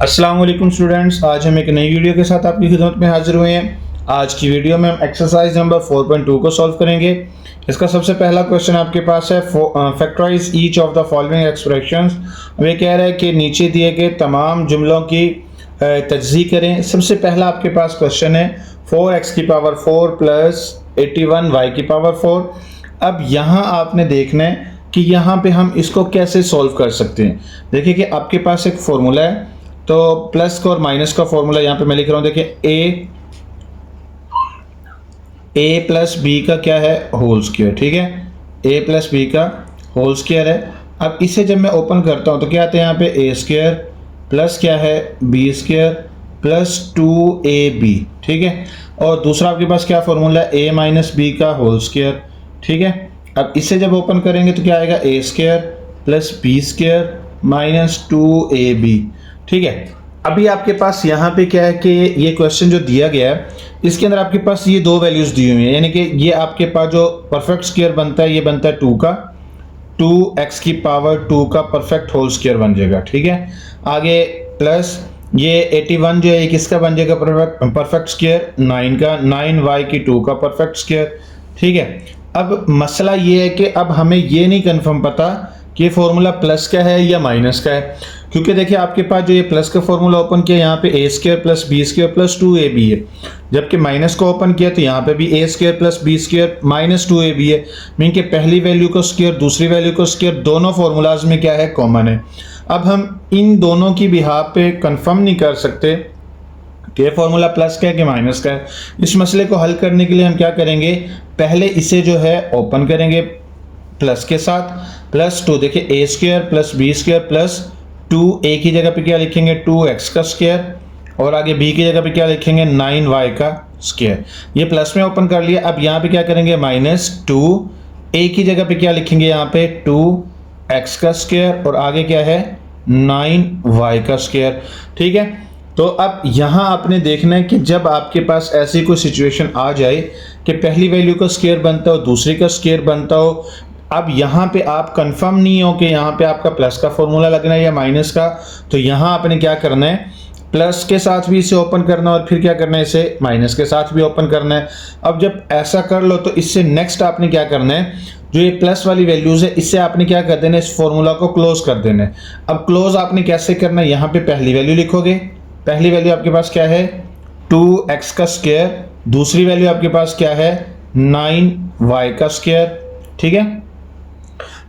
अस्सलाम वालेकुम स्टूडेंट्स, आज हम एक नई वीडियो के साथ आपकी खिदमत में हाजिर हुए हैं। आज की वीडियो में हम एक्सरसाइज नंबर 4.2 को सॉल्व करेंगे। इसका सबसे पहला क्वेश्चन आपके पास है, factorise each of the following expressions. अब ये कह रहा है कि नीचे दिए गए तमाम जुमलों की तज्ज़ी करें। सबसे पहला आपके पास क्वेश्चन है 4x की पावर 4 प्लस 81y की पावर 4। अब यहाँ आपने देखना है कि यहाँ पे हम इसको कैसे सॉल्व कर सकते हैं। देखिए कि आपके पास एक फॉर्मूला है, तो प्लस का और माइनस का फॉर्मूला यहाँ पे मैं लिख रहा हूँ। देखिए ए प्लस बी का क्या है, होल स्क्वायर। ठीक है, ए प्लस बी का होल स्क्वायर है। अब इसे जब मैं ओपन करता हूँ तो क्या आता है यहाँ पे, ए स्क्वायर प्लस क्या है, बी स्क्वायर प्लस 2ab। ठीक है, और दूसरा आपके पास क्या फॉर्मूला है, ए माइनस बी का होल स्क्वायर। ठीक है, अब इसे जब ओपन करेंगे तो क्या आएगा, A square plus B square minus 2ab। ठीक है, अभी आपके पास यहाँ पे क्या है कि ये क्वेश्चन जो दिया गया है इसके अंदर आपके पास ये दो वैल्यूज दी हुई हैं, यानी कि ये आपके पास जो परफेक्ट स्क्वायर बनता है ये बनता है 2 का, 2x की पावर 2 का परफेक्ट होल स्क्वायर बन जाएगा। ठीक है, आगे प्लस ये 81 जो है ये किसका बन जाएगा, परफेक्ट स्क्वायर 9 का, 9y की 2 का परफेक्ट स्क्वायर। ठीक है, अब मसला ये है कि अब हमें ये नहीं कंफर्म पता कि ये फॉर्मूला प्लस का है या माइनस का है, क्योंकि देखिए आपके पास जो ये प्लस का फॉर्मूला ओपन किया यहाँ पे A square plus B square plus 2ab है, जबकि माइनस को ओपन किया तो यहाँ पे भी A square plus B square minus 2ab है। मीन कि पहली वैल्यू को स्क्वायर दूसरी वैल्यू को स्क्वायर, दोनों फॉर्मूलाज में क्या है, कॉमन है। अब हम इन दोनों की बिहाफ पे कंफर्म नहीं कर सकते कि ये फॉर्मूला प्लस का है कि माइनस का है। इस मसले को हल करने के लिए हम क्या करेंगे, पहले इसे जो है ओपन करेंगे प्लस के साथ, प्लस 2। देखिए A square plus B square plus 2a की जगह पे क्या लिखेंगे, 2x का स्क्वायर, और आगे b की जगह पे क्या लिखेंगे, 9y का स्क्वायर। ये प्लस में ओपन कर लिया। अब यहाँ पे क्या करेंगे, माइनस 2a की जगह पे क्या लिखेंगे, यहाँ पे 2x का स्क्वायर, और आगे क्या है, 9y का स्क्वायर। ठीक है, तो अब यहाँ आपने देखना है कि जब आपके पास ऐसी कोई सिचुएशन आ जाए कि पहली वैल्यू का स्क्वायर बनता हो दूसरी का स्क्वायर बनता हो, अब यहाँ पे आप कंफर्म नहीं हो कि यहाँ पे आपका प्लस का फॉर्मूला लगना है या माइनस का, तो यहाँ आपने क्या करना है, प्लस के साथ भी इसे ओपन करना है और फिर क्या करना है, इसे माइनस के साथ भी ओपन करना है। अब जब ऐसा कर लो तो इससे नेक्स्ट आपने क्या करना है, जो ये प्लस वाली वैल्यूज है इससे आपने क्या कर देना है, इस फॉर्मूला को क्लोज कर देना है। अब क्लोज आपने कैसे करना है, यहाँ पे पहली वैल्यू लिखोगे। पहली वैल्यू आपके पास क्या है, 2x का स्क्वायर, दूसरी वैल्यू आपके पास क्या है, 9y का स्क्वायर। ठीक है,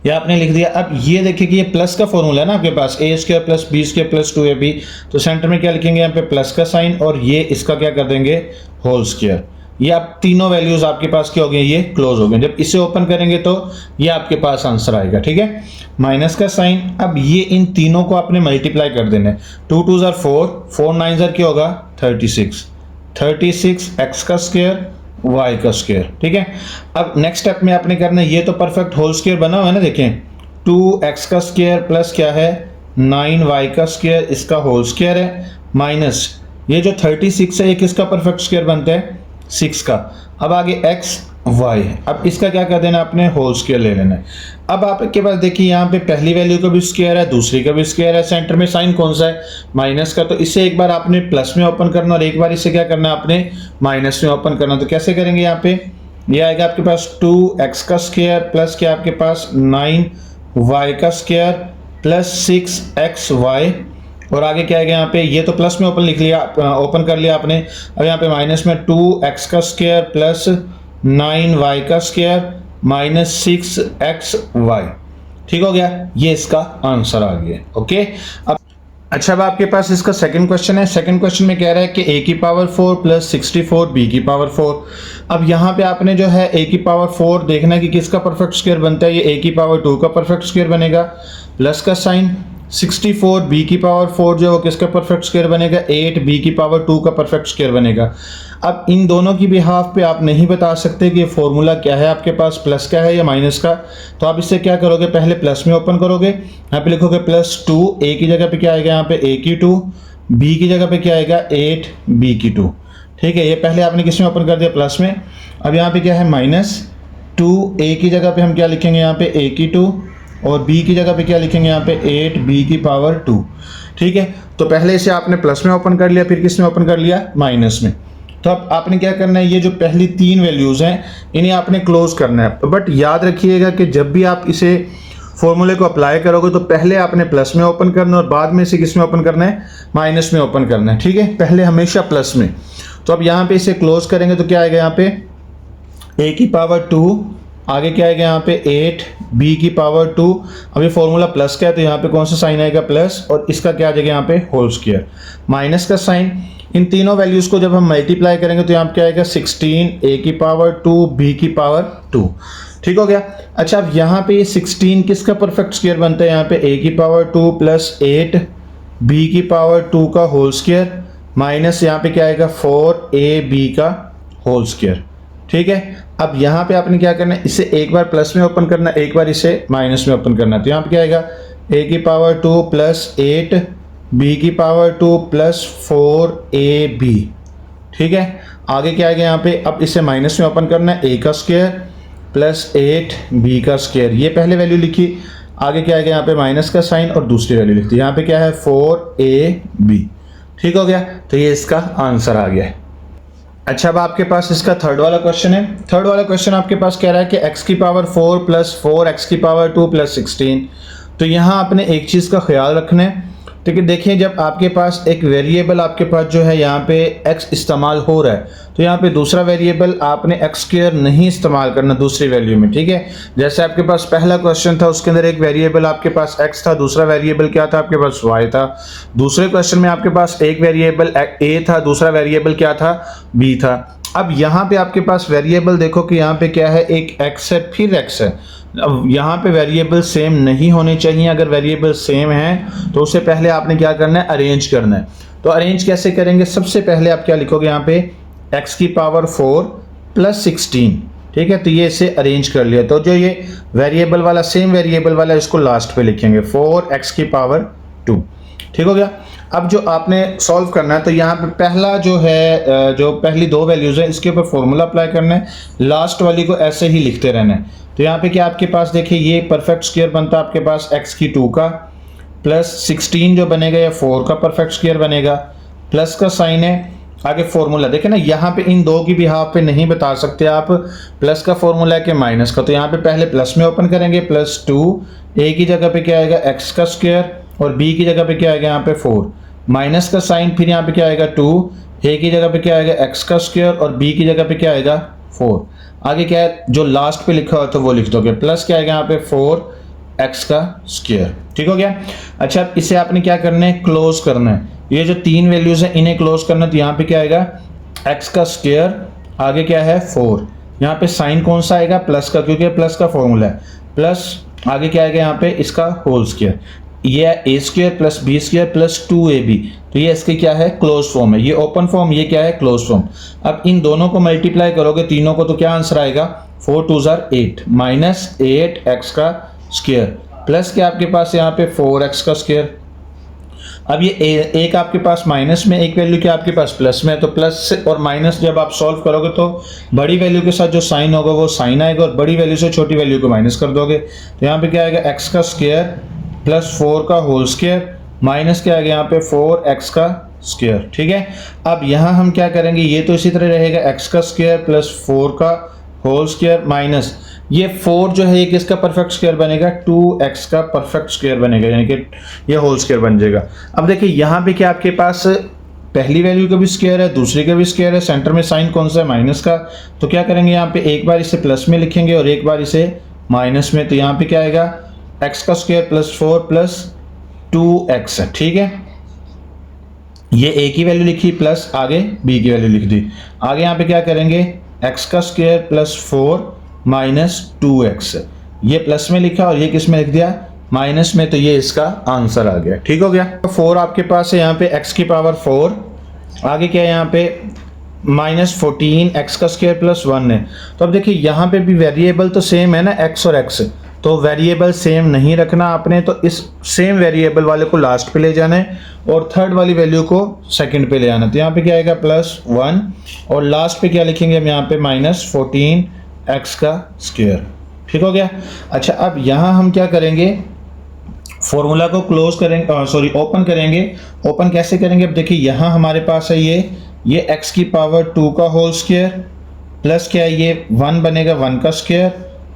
ये आपने लिख दिया। अब ये देखिए कि ये प्लस का फॉर्मूला है ना आपके पास, A square plus B square plus 2ab, तो सेंटर में क्या लिखेंगे, यहाँ पे प्लस का साइन, और ये इसका क्या कर देंगे, होल स्क्वायर। ये आप तीनों वैल्यूज आपके पास क्या हो गए, ये क्लोज हो गए। जब इसे ओपन करेंगे तो ये आपके पास आंसर आएगा। ठीक है, माइनस का साइन। अब ये इन तीनों को आपने मल्टीप्लाई कर देना है, 2 2 ज़र 4, 4 9 ज़र क्या होगा, 36, 36 x का स्क्वायर y का स्क्वायर। ठीक है, अब नेक्स्ट स्टेप में आपने करना है, ये तो परफेक्ट होल स्क्वायर बना हुआ है ना, देखें 2x का स्क्वायर प्लस क्या है, 9y का स्क्वायर, इसका होल स्क्वायर है, माइनस ये जो 36 है ये किसका परफेक्ट स्क्वायर बनता है, 6 का। अब आगे x y, अब इसका क्या कर देना, आपने होल स्क्वायर ले लेना है। अब आपके पास देखिए यहाँ पे पहली वैल्यू का भी स्क्वायर है दूसरी का भी स्क्वायर है, सेंटर में साइन कौन सा है, माइनस का, तो इसे एक बार आपने प्लस में ओपन करना और एक बार इसे क्या करना है, आपने माइनस में ओपन करना। तो कैसे करेंगे, यहाँ पे ये आएगा आपके पास 2x का स्क्वायर प्लस क्या आपके पास 9y का स्क्वायर प्लस 6xy, और आगे क्या आएगा, यहाँ पे ये तो प्लस में ओपन लिख लिया, ओपन कर लिया आपने। अब यहाँ पे माइनस में 2x का स्क्वायर प्लस 9y का स्क्वायर माइनस 6xy। ठीक हो गया, ये इसका आंसर आ गया। ओके, अब अच्छा, अब आपके पास इसका सेकंड क्वेश्चन है। सेकंड क्वेश्चन में कह रहा है कि a की पावर 4 प्लस 64 b की पावर 4। अब यहाँ पे आपने जो है a की पावर 4 देखना है कि किसका परफेक्ट स्क्वायर बनता है, ये a की पावर 2 का परफेक्ट स्क्वायर बनेगा, प्लस का साइन, 64 b की पावर 4 जो है वो किसका परफेक्ट स्क्वायर बनेगा, 8 b की पावर 2 का परफेक्ट स्क्वायर बनेगा। अब इन दोनों की बिहाफ पे आप नहीं बता सकते कि ये फॉर्मूला क्या है आपके पास, प्लस का है या माइनस का, तो आप इससे क्या करोगे, पहले प्लस में ओपन करोगे, यहाँ पे लिखोगे प्लस 2, a की जगह पे क्या आएगा, यहाँ पे a की 2, b की जगह पे क्या आएगा, 8 b की 2। ठीक है, ये पहले आपने किस में ओपन कर दिया, प्लस में। अब यहाँ पे क्या है, माइनस 2, a की जगह पे हम क्या लिखेंगे, यहाँ पे a की 2, और b की जगह पे क्या लिखेंगे, यहाँ पे 8 b की पावर 2। ठीक है, तो पहले इसे आपने प्लस में ओपन कर लिया, फिर किस में ओपन कर लिया, माइनस में। तो अब आपने क्या करना है, ये जो पहली 3 वैल्यूज़ हैं इन्हें आपने क्लोज करना है। बट याद रखिएगा कि जब भी आप इसे फॉर्मूले को अप्लाई करोगे तो पहले आपने प्लस में ओपन करना है और बाद में इसे किस में ओपन करना है, माइनस में ओपन करना है। ठीक है, पहले हमेशा प्लस में। तो अब यहाँ पे इसे क्लोज करेंगे तो क्या आएगा, यहाँ पे a की पावर 2, आगे क्या आएगा यहाँ पे 8, b की पावर 2। अब ये फॉर्मूला प्लस का है तो यहाँ पे कौन सा साइन आएगा, प्लस, और इसका क्या आ जाएगा यहाँ पे होल स्क्वायर, माइनस का साइन। इन तीनों वैल्यूज को जब हम मल्टीप्लाई करेंगे तो यहाँ पे क्या आएगा 16, a की पावर 2, b की पावर 2। ठीक हो गया। अच्छा, अब यहाँ पे ये 16 किसका परफेक्ट स्क्वायर बनता है, यहाँ पे a की पावर 2 प्लस 8 b की पावर 2 का होल स्क्वायर माइनस यहाँ पे क्या आएगा 4ab का होल स्क्वायर। ठीक है, अब यहाँ पे आपने क्या करना है, इसे एक बार प्लस में ओपन करना, एक बार इसे माइनस में ओपन करना। तो यहाँ पे क्या आएगा a की पावर 2 प्लस 8 b की पावर 2 प्लस 4ab। ठीक है, आगे क्या आएगा यहाँ पे, अब इसे माइनस में ओपन करना है, a का स्क्वायर प्लस 8b का स्क्वायर। ये पहले वैल्यू लिखी, आगे क्या आएगा यहाँ पे माइनस का साइन और दूसरी वैल्यू लिखती है, यहाँ पे क्या है 4ab। ठीक हो गया, तो ये इसका आंसर आ गया है। अच्छा, अब आपके पास इसका थर्ड वाला क्वेश्चन है। थर्ड वाला क्वेश्चन आपके पास कह रहा है कि x की पावर 4 प्लस 4x की पावर 2 प्लस 16। तो यहाँ आपने एक चीज़ का ख्याल रखना है, ठीक है। देखिए, जब आपके पास एक वेरिएबल आपके पास जो है यहाँ पे x इस्तेमाल हो रहा है तो यहाँ पे दूसरा वेरिएबल आपने x स्क्वायर नहीं इस्तेमाल करना दूसरी वैल्यू में। ठीक है, जैसे आपके पास पहला क्वेश्चन था उसके अंदर एक वेरिएबल आपके पास x था, दूसरा वेरिएबल क्या था आपके पास y था। दूसरे क्वेश्चन में आपके पास एक वेरिएबल a था, दूसरा वेरिएबल क्या था, b था। अब यहाँ पे आपके पास वेरिएबल देखो कि यहाँ पे क्या है, एक x है फिर x है। अब यहाँ पे वेरिएबल सेम नहीं होने चाहिए, अगर वेरिएबल सेम है तो उससे पहले आपने क्या करना है, अरेंज करना है। तो अरेंज कैसे करेंगे, सबसे पहले आप क्या लिखोगे यहाँ पे x की पावर 4 प्लस 16। ठीक है, तो ये इसे अरेंज कर लिया। तो जो ये वेरिएबल वाला सेम वेरिएबल वाला इसको लास्ट पे लिखेंगे 4x की पावर 2। ठीक हो गया। अब जो आपने सॉल्व करना है तो यहाँ पे पहला जो है, जो पहली 2 वैल्यूज़ है इसके ऊपर फॉर्मूला अप्लाई करना है, लास्ट वाली को ऐसे ही लिखते रहना है। तो यहाँ पे क्या आपके पास देखिए ये परफेक्ट स्क्वायर बनता है आपके पास x की 2 का प्लस 16 जो बनेगा या 4 का परफेक्ट स्क्वायर बनेगा, प्लस का साइन है, आगे फॉर्मूला देखें ना, यहाँ पे इन दो की भी हाफ पे नहीं बता सकते आप, प्लस का फॉर्मूला है कि माइनस का। तो यहाँ पे पहले प्लस में ओपन करेंगे, प्लस 2, a की जगह पे क्या आएगा x का स्क्वायर और b की जगह पे क्या आएगा यहाँ पे 4, माइनस का साइन, फिर यहाँ पे क्या आएगा 2, a की जगह पे क्या आएगा x का स्क्वायर और b की जगह पे क्या आएगा 4। आगे क्या है, जो लास्ट पे लिखा हो तो वो लिख दोगे, प्लस क्या आएगा यहाँ पे 4x का स्क्वायर। ठीक हो गया। अच्छा, अब इसे आपने क्या करना है, क्लोज करना है। ये जो 3 वैल्यूज है इन्हें क्लोज करना, तो यहाँ पे क्या आएगा x का स्क्वायर, आगे क्या है 4, यहाँ पे साइन कौन सा आएगा, प्लस का, क्योंकि प्लस का फॉर्मूला है, प्लस आगे क्या आएगा यहाँ पे इसका होल स्क्वायर, ये a square plus b square plus 2ab। तो ये इसके क्या है, क्लोज फॉर्म है, ये ओपन फॉर्म, ये क्या है, क्लोज फॉर्म। अब इन दोनों को मल्टीप्लाई करोगे तीनों को तो क्या आंसर आएगा, 4 2 8 माइनस 8x का स्क्वायर प्लस क्या आपके पास यहाँ पे 4x का स्क्वायर। अब ये एक आपके पास माइनस में, एक वैल्यू क्या आपके पास प्लस में है, तो प्लस और माइनस जब आप सॉल्व करोगे तो बड़ी वैल्यू के साथ जो साइन होगा वो साइन आएगा और बड़ी वैल्यू से छोटी वैल्यू को माइनस कर दोगे। तो यहाँ पे क्या आएगा x का स्क्वायर प्लस 4 का होल स्क्वायर माइनस क्या आएगा यहाँ पे 4x का स्क्वायर। ठीक है, अब यहाँ हम क्या करेंगे, ये तो इसी तरह रहेगा x का स्क्वायर प्लस 4 का होल स्क्वायर माइनस ये 4 जो है ये किसका परफेक्ट स्क्वायर बनेगा, 2x का परफेक्ट स्क्वायर बनेगा, यानी कि ये होल स्क्वायर बन जाएगा। अब देखिए यहाँ पे क्या आपके पास पहली वैल्यू का भी स्क्वायर है, दूसरे का भी स्क्वायर है, सेंटर में साइन कौन सा है, माइनस का। तो क्या करेंगे यहाँ पे एक बार इसे प्लस में लिखेंगे और एक बार इसे माइनस में। तो यहाँ पे क्या आएगा x का स्क्वायर प्लस 4 प्लस 2x है। ठीक है, ये a की वैल्यू लिखी प्लस आगे b की वैल्यू लिख दी। आगे यहाँ पे क्या करेंगे x का स्क्वायर प्लस 4 माइनस 2x, ये प्लस में लिखा और ये किस में लिख दिया, माइनस में। तो ये इसका आंसर आ गया। ठीक हो गया। 4 आपके पास है यहाँ पे x की पावर 4, आगे क्या है यहाँ पे माइनस 14 x का स्क्वायर प्लस 1 है। तो अब देखिए यहाँ पे भी वेरिएबल तो सेम है ना, x और x, तो वेरिएबल सेम नहीं रखना आपने, तो इस सेम वेरिएबल वाले को लास्ट पे ले जाना है और थर्ड वाली वैल्यू को सेकंड पे ले आना। तो यहाँ पे क्या आएगा प्लस 1 और लास्ट पे क्या लिखेंगे हम यहाँ पे माइनस 14x का स्क्वायर। ठीक हो गया। अच्छा, अब यहाँ हम क्या करेंगे, फॉर्मूला को क्लोज करेंगे, सॉरी ओपन करेंगे। ओपन कैसे करेंगे? अब देखिए यहाँ हमारे पास है ये x की पावर 2 का होल स्क्वायर प्लस क्या है ये 1 बनेगा 1 का स्क्वायर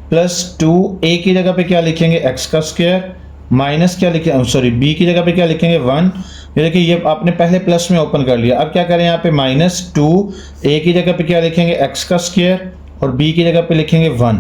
प्लस 2 a की जगह पे क्या लिखेंगे x का स्क्वायर माइनस क्या लिखेंगे, सॉरी b की जगह पे क्या लिखेंगे 1। ये देखिए ये आपने पहले प्लस में ओपन कर लिया। अब क्या करें यहाँ पे -2 a की जगह पे क्या लिखेंगे x का स्क्वायर और b की जगह पे लिखेंगे 1।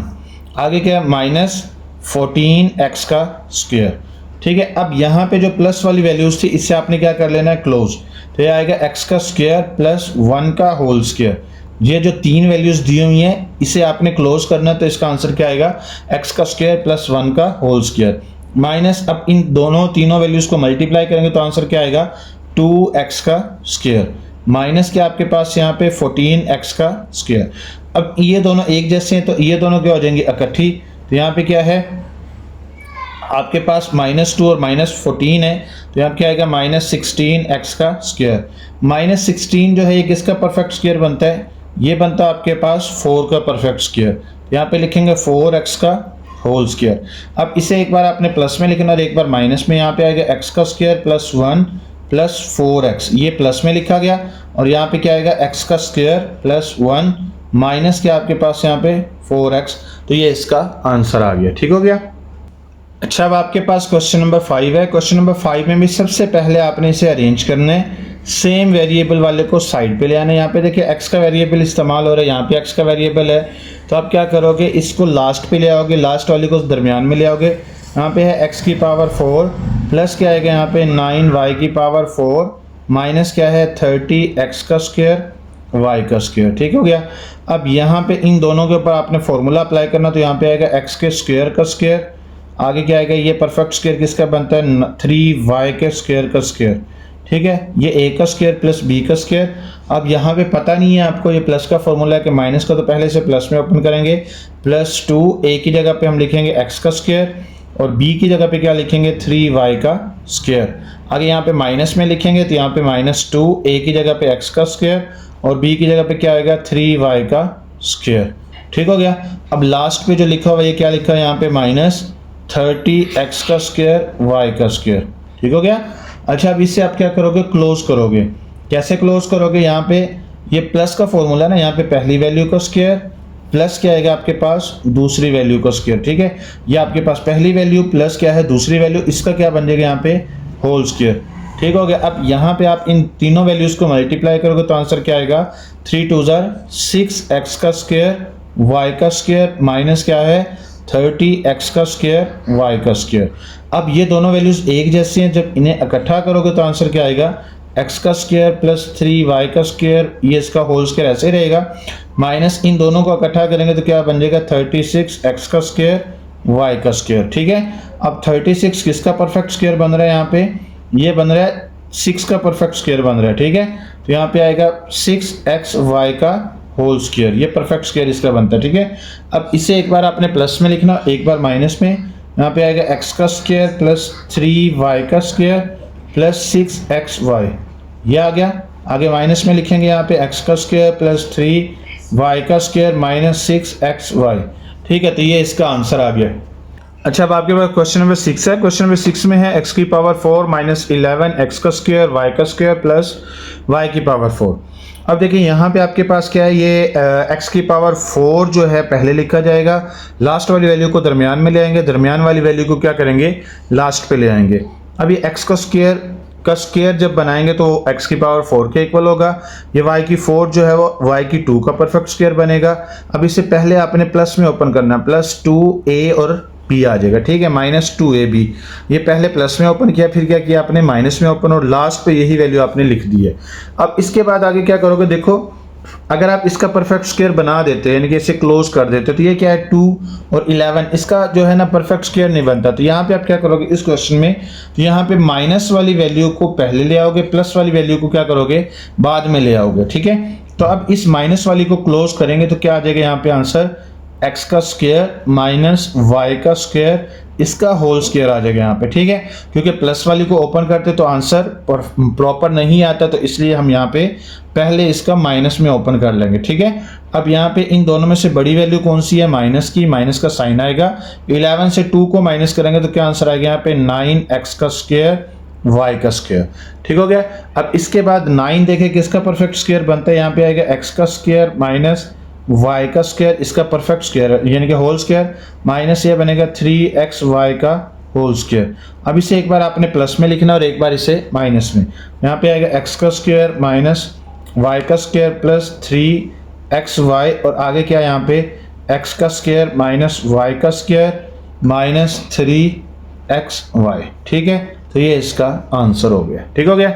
आगे क्या है -14x का स्क्वायर। ठीक है, अब यहाँ पे जो प्लस वाली वैल्यूज थी इससे आपने क्या कर लेना है क्लोज। तो ये आएगा x का स्क्वायर प्लस 1 का होल स्क्वायर। ये जो तीन वैल्यूज दी हुई हैं इसे आपने क्लोज करना, तो इसका आंसर क्या आएगा x का स्क्वायर प्लस 1 का होल स्क्वायर माइनस, अब इन दोनों तीनों वैल्यूज को मल्टीप्लाई करेंगे तो आंसर क्या आएगा 2x का स्क्वायर माइनस क्या आपके पास यहाँ पे 14x का स्क्वायर। अब ये दोनों एक जैसे हैं तो ये दोनों क्या हो जाएंगे इकट्ठी। तो यहाँ पे क्या है आपके पास -2 और -14 है, तो यहाँ क्या आएगा -16x का स्क्वायर। -16 जो है ये किसका परफेक्ट स्क्वायर बनता है? ये बनता है आपके पास 4 का परफेक्ट स्क्वायर। यहाँ पे लिखेंगे 4x का होल स्क्वायर। अब इसे एक बार आपने प्लस में लिखना और एक बार माइनस में। यहाँ पे आएगा x का स्क्वायर प्लस 1 प्लस 4x, ये प्लस में लिखा गया। और यहाँ पे क्या आएगा x का स्क्वायर प्लस 1 माइनस क्या आपके पास यहाँ पे 4x। तो ये इसका आंसर आ गया। ठीक हो गया। अच्छा, अब आपके पास क्वेश्चन नंबर 5 है। क्वेश्चन नंबर 5 में भी सबसे पहले आपने इसे अरेंज करना है। सेम वेरिएबल वाले को साइड पे ले आना है। यहाँ पे देखिए x का वेरिएबल इस्तेमाल हो रहा है, यहाँ पे x का वेरिएबल है, तो आप क्या करोगे इसको लास्ट पे ले आओगे, लास्ट वाले को दरमियान में ले आओगे। यहाँ पे है x की पावर 4 प्लस क्या आएगा यहाँ पे 9y की पावर 4 माइनस क्या है 30x का स्क्वायर y का स्क्वायर। ठीक हो गया। अब यहाँ पे इन दोनों के ऊपर आपने फॉर्मूला अप्लाई करना, तो यहाँ पे आएगा x के स्क्वायर का स्क्वायर, आगे क्या आएगा ये परफेक्ट स्क्वायर किसका बनता है 3y के स्क्वायर का स्क्वायर। ठीक है, ये a का स्क्वायर प्लस b का स्क्वायर। अब यहाँ पे पता नहीं है आपको ये प्लस का फॉर्मूला है कि माइनस का, तो पहले से प्लस में ओपन करेंगे। प्लस 2 a की जगह पे हम लिखेंगे x का स्क्वायर और b की जगह पे क्या लिखेंगे 3y का स्क्वायर। आगे यहाँ पे माइनस में लिखेंगे तो यहाँ पे -2 a की जगह पे x का स्क्वायर और b की जगह पे क्या आएगा 3y का स्क्वायर। ठीक हो गया। अब लास्ट पे जो लिखा हुआ ये क्या लिखा है यहाँ पे -30x का स्क्वायर y का स्क्वायर। ठीक हो गया। अच्छा, अब इससे आप क्या करोगे क्लोज करोगे। कैसे क्लोज करोगे? यहाँ पे ये प्लस का फॉर्मूला ना, यहाँ पे पहली वैल्यू का स्क्वायर प्लस क्या आएगा आपके पास दूसरी वैल्यू का स्क्वायर। ठीक है, ये आपके पास पहली वैल्यू प्लस क्या है दूसरी वैल्यू, इसका क्या बन जाएगा यहाँ पे होल स्क्वायर। ठीक हो गया। अब यहाँ पे आप इन तीनों वैल्यूज को मल्टीप्लाई करोगे तो आंसर क्या आएगा 3 2 6x का स्क्वायर y का स्क्वायर माइनस क्या है 30x का स्क्वायर y का स्क्वायर। अब ये दोनों वैल्यूज एक जैसी हैं, जब इन्हें इकट्ठा करोगे तो आंसर क्या आएगा x का स्क्वायर प्लस 3y का स्क्वायर, ये इसका होल स्क्वायर ऐसे ही रहेगा, माइनस इन दोनों को इकट्ठा करेंगे तो क्या बन जाएगा 36x का स्क्वायर y का स्क्वायर। ठीक है, अब 36 किसका परफेक्ट स्क्वायर बन रहा है? यहाँ पे ये बन रहा है 6 का परफेक्ट स्क्वायर बन रहा है। ठीक है, तो यहाँ पे आएगा 6xy का होल स्क्वायर, ये परफेक्ट स्क्वायर इसका बनता है। ठीक है, अब इसे एक बार आपने प्लस में लिखना, एक बार माइनस में। यहाँ पे आएगा x का स्क्वायर प्लस 3y का स्क्वायर प्लस 6xy, ये आ गया। आगे माइनस में लिखेंगे यहाँ पे x का स्क्वायर प्लस 3y का स्क्वायर माइनस 6xy। ठीक है, तो ये इसका आंसर आ गया। अच्छा, अब आपके पास क्वेश्चन नंबर 6 है। क्वेश्चन नंबर 6 में है x की पावर 4 माइनस 11 x का स्क्वायर y का स्क्वायर प्लस y की पावर 4। अब देखिए यहाँ पे आपके पास क्या है, ये x की पावर 4 जो है पहले लिखा जाएगा, लास्ट वाली वैल्यू को दरमियान में ले आएंगे, दरमियान वाली वैल्यू को क्या करेंगे लास्ट पे ले आएंगे। अब ये x का स्क्वायर जब बनाएंगे तो x की पावर 4 के इक्वल होगा। ये y की 4 जो है वो y की 2 का परफेक्ट स्क्वायर बनेगा। अब इससे पहले आपने प्लस में ओपन करना, प्लस 2a और b आ जाएगा। ठीक है, -2ab, ये पहले प्लस में ओपन किया, फिर क्या किया आपने माइनस में ओपन, और लास्ट पे यही वैल्यू आपने लिख दी है। अब इसके बाद आगे क्या करोगे, देखो अगर आप इसका परफेक्ट स्क्वायर बना देते हैं यानी कि इसे क्लोज कर देते हो तो ये क्या है 2 और 11, इसका जो है ना परफेक्ट स्क्वायर नहीं बनता। तो यहाँ पे आप क्या करोगे इस क्वेश्चन में, तो यहाँ पे माइनस वाली वैल्यू को पहले ले आओगे, प्लस वाली वैल्यू को क्या करोगे बाद में ले आओगे। ठीक है, तो अब इस माइनस वाली को क्लोज करेंगे तो क्या आ जाएगा यहाँ पे आंसर एक्स का स्क्वायर माइनस वाई का स्क्वायर, इसका होल स्क्वायर आ जाएगा यहाँ पे, ठीक है। क्योंकि प्लस वाली को ओपन करते तो आंसर प्रॉपर नहीं आता, तो इसलिए हम यहाँ पे पहले इसका माइनस में ओपन कर लेंगे, ठीक है। अब यहाँ पे इन दोनों में से बड़ी वैल्यू कौन सी है, माइनस की, माइनस का साइन आएगा। 11 से 2 को माइनस करेंगे तो क्या आंसर आएगा यहाँ पे 9x का स्क्वायर y का स्क्वायर, ठीक हो गया। अब इसके बाद 9 देखें किसका परफेक्ट स्क्वायर बनता है, यहाँ पे आएगा x का स्क्वायर माइनस y का स्क्वायर, इसका परफेक्ट स्क्वायर यानी कि होल स्क्वायर, माइनस ये बनेगा 3xy का होल स्क्वायर। अब इसे एक बार आपने प्लस में लिखना और एक बार इसे माइनस में। यहाँ पे आएगा x का स्क्वायर माइनस y का स्क्वायर प्लस 3xy, और आगे क्या है यहाँ पे x का स्क्वायर माइनस y का स्क्वायर माइनस 3xy, ठीक है। तो ये इसका आंसर हो गया, ठीक हो गया।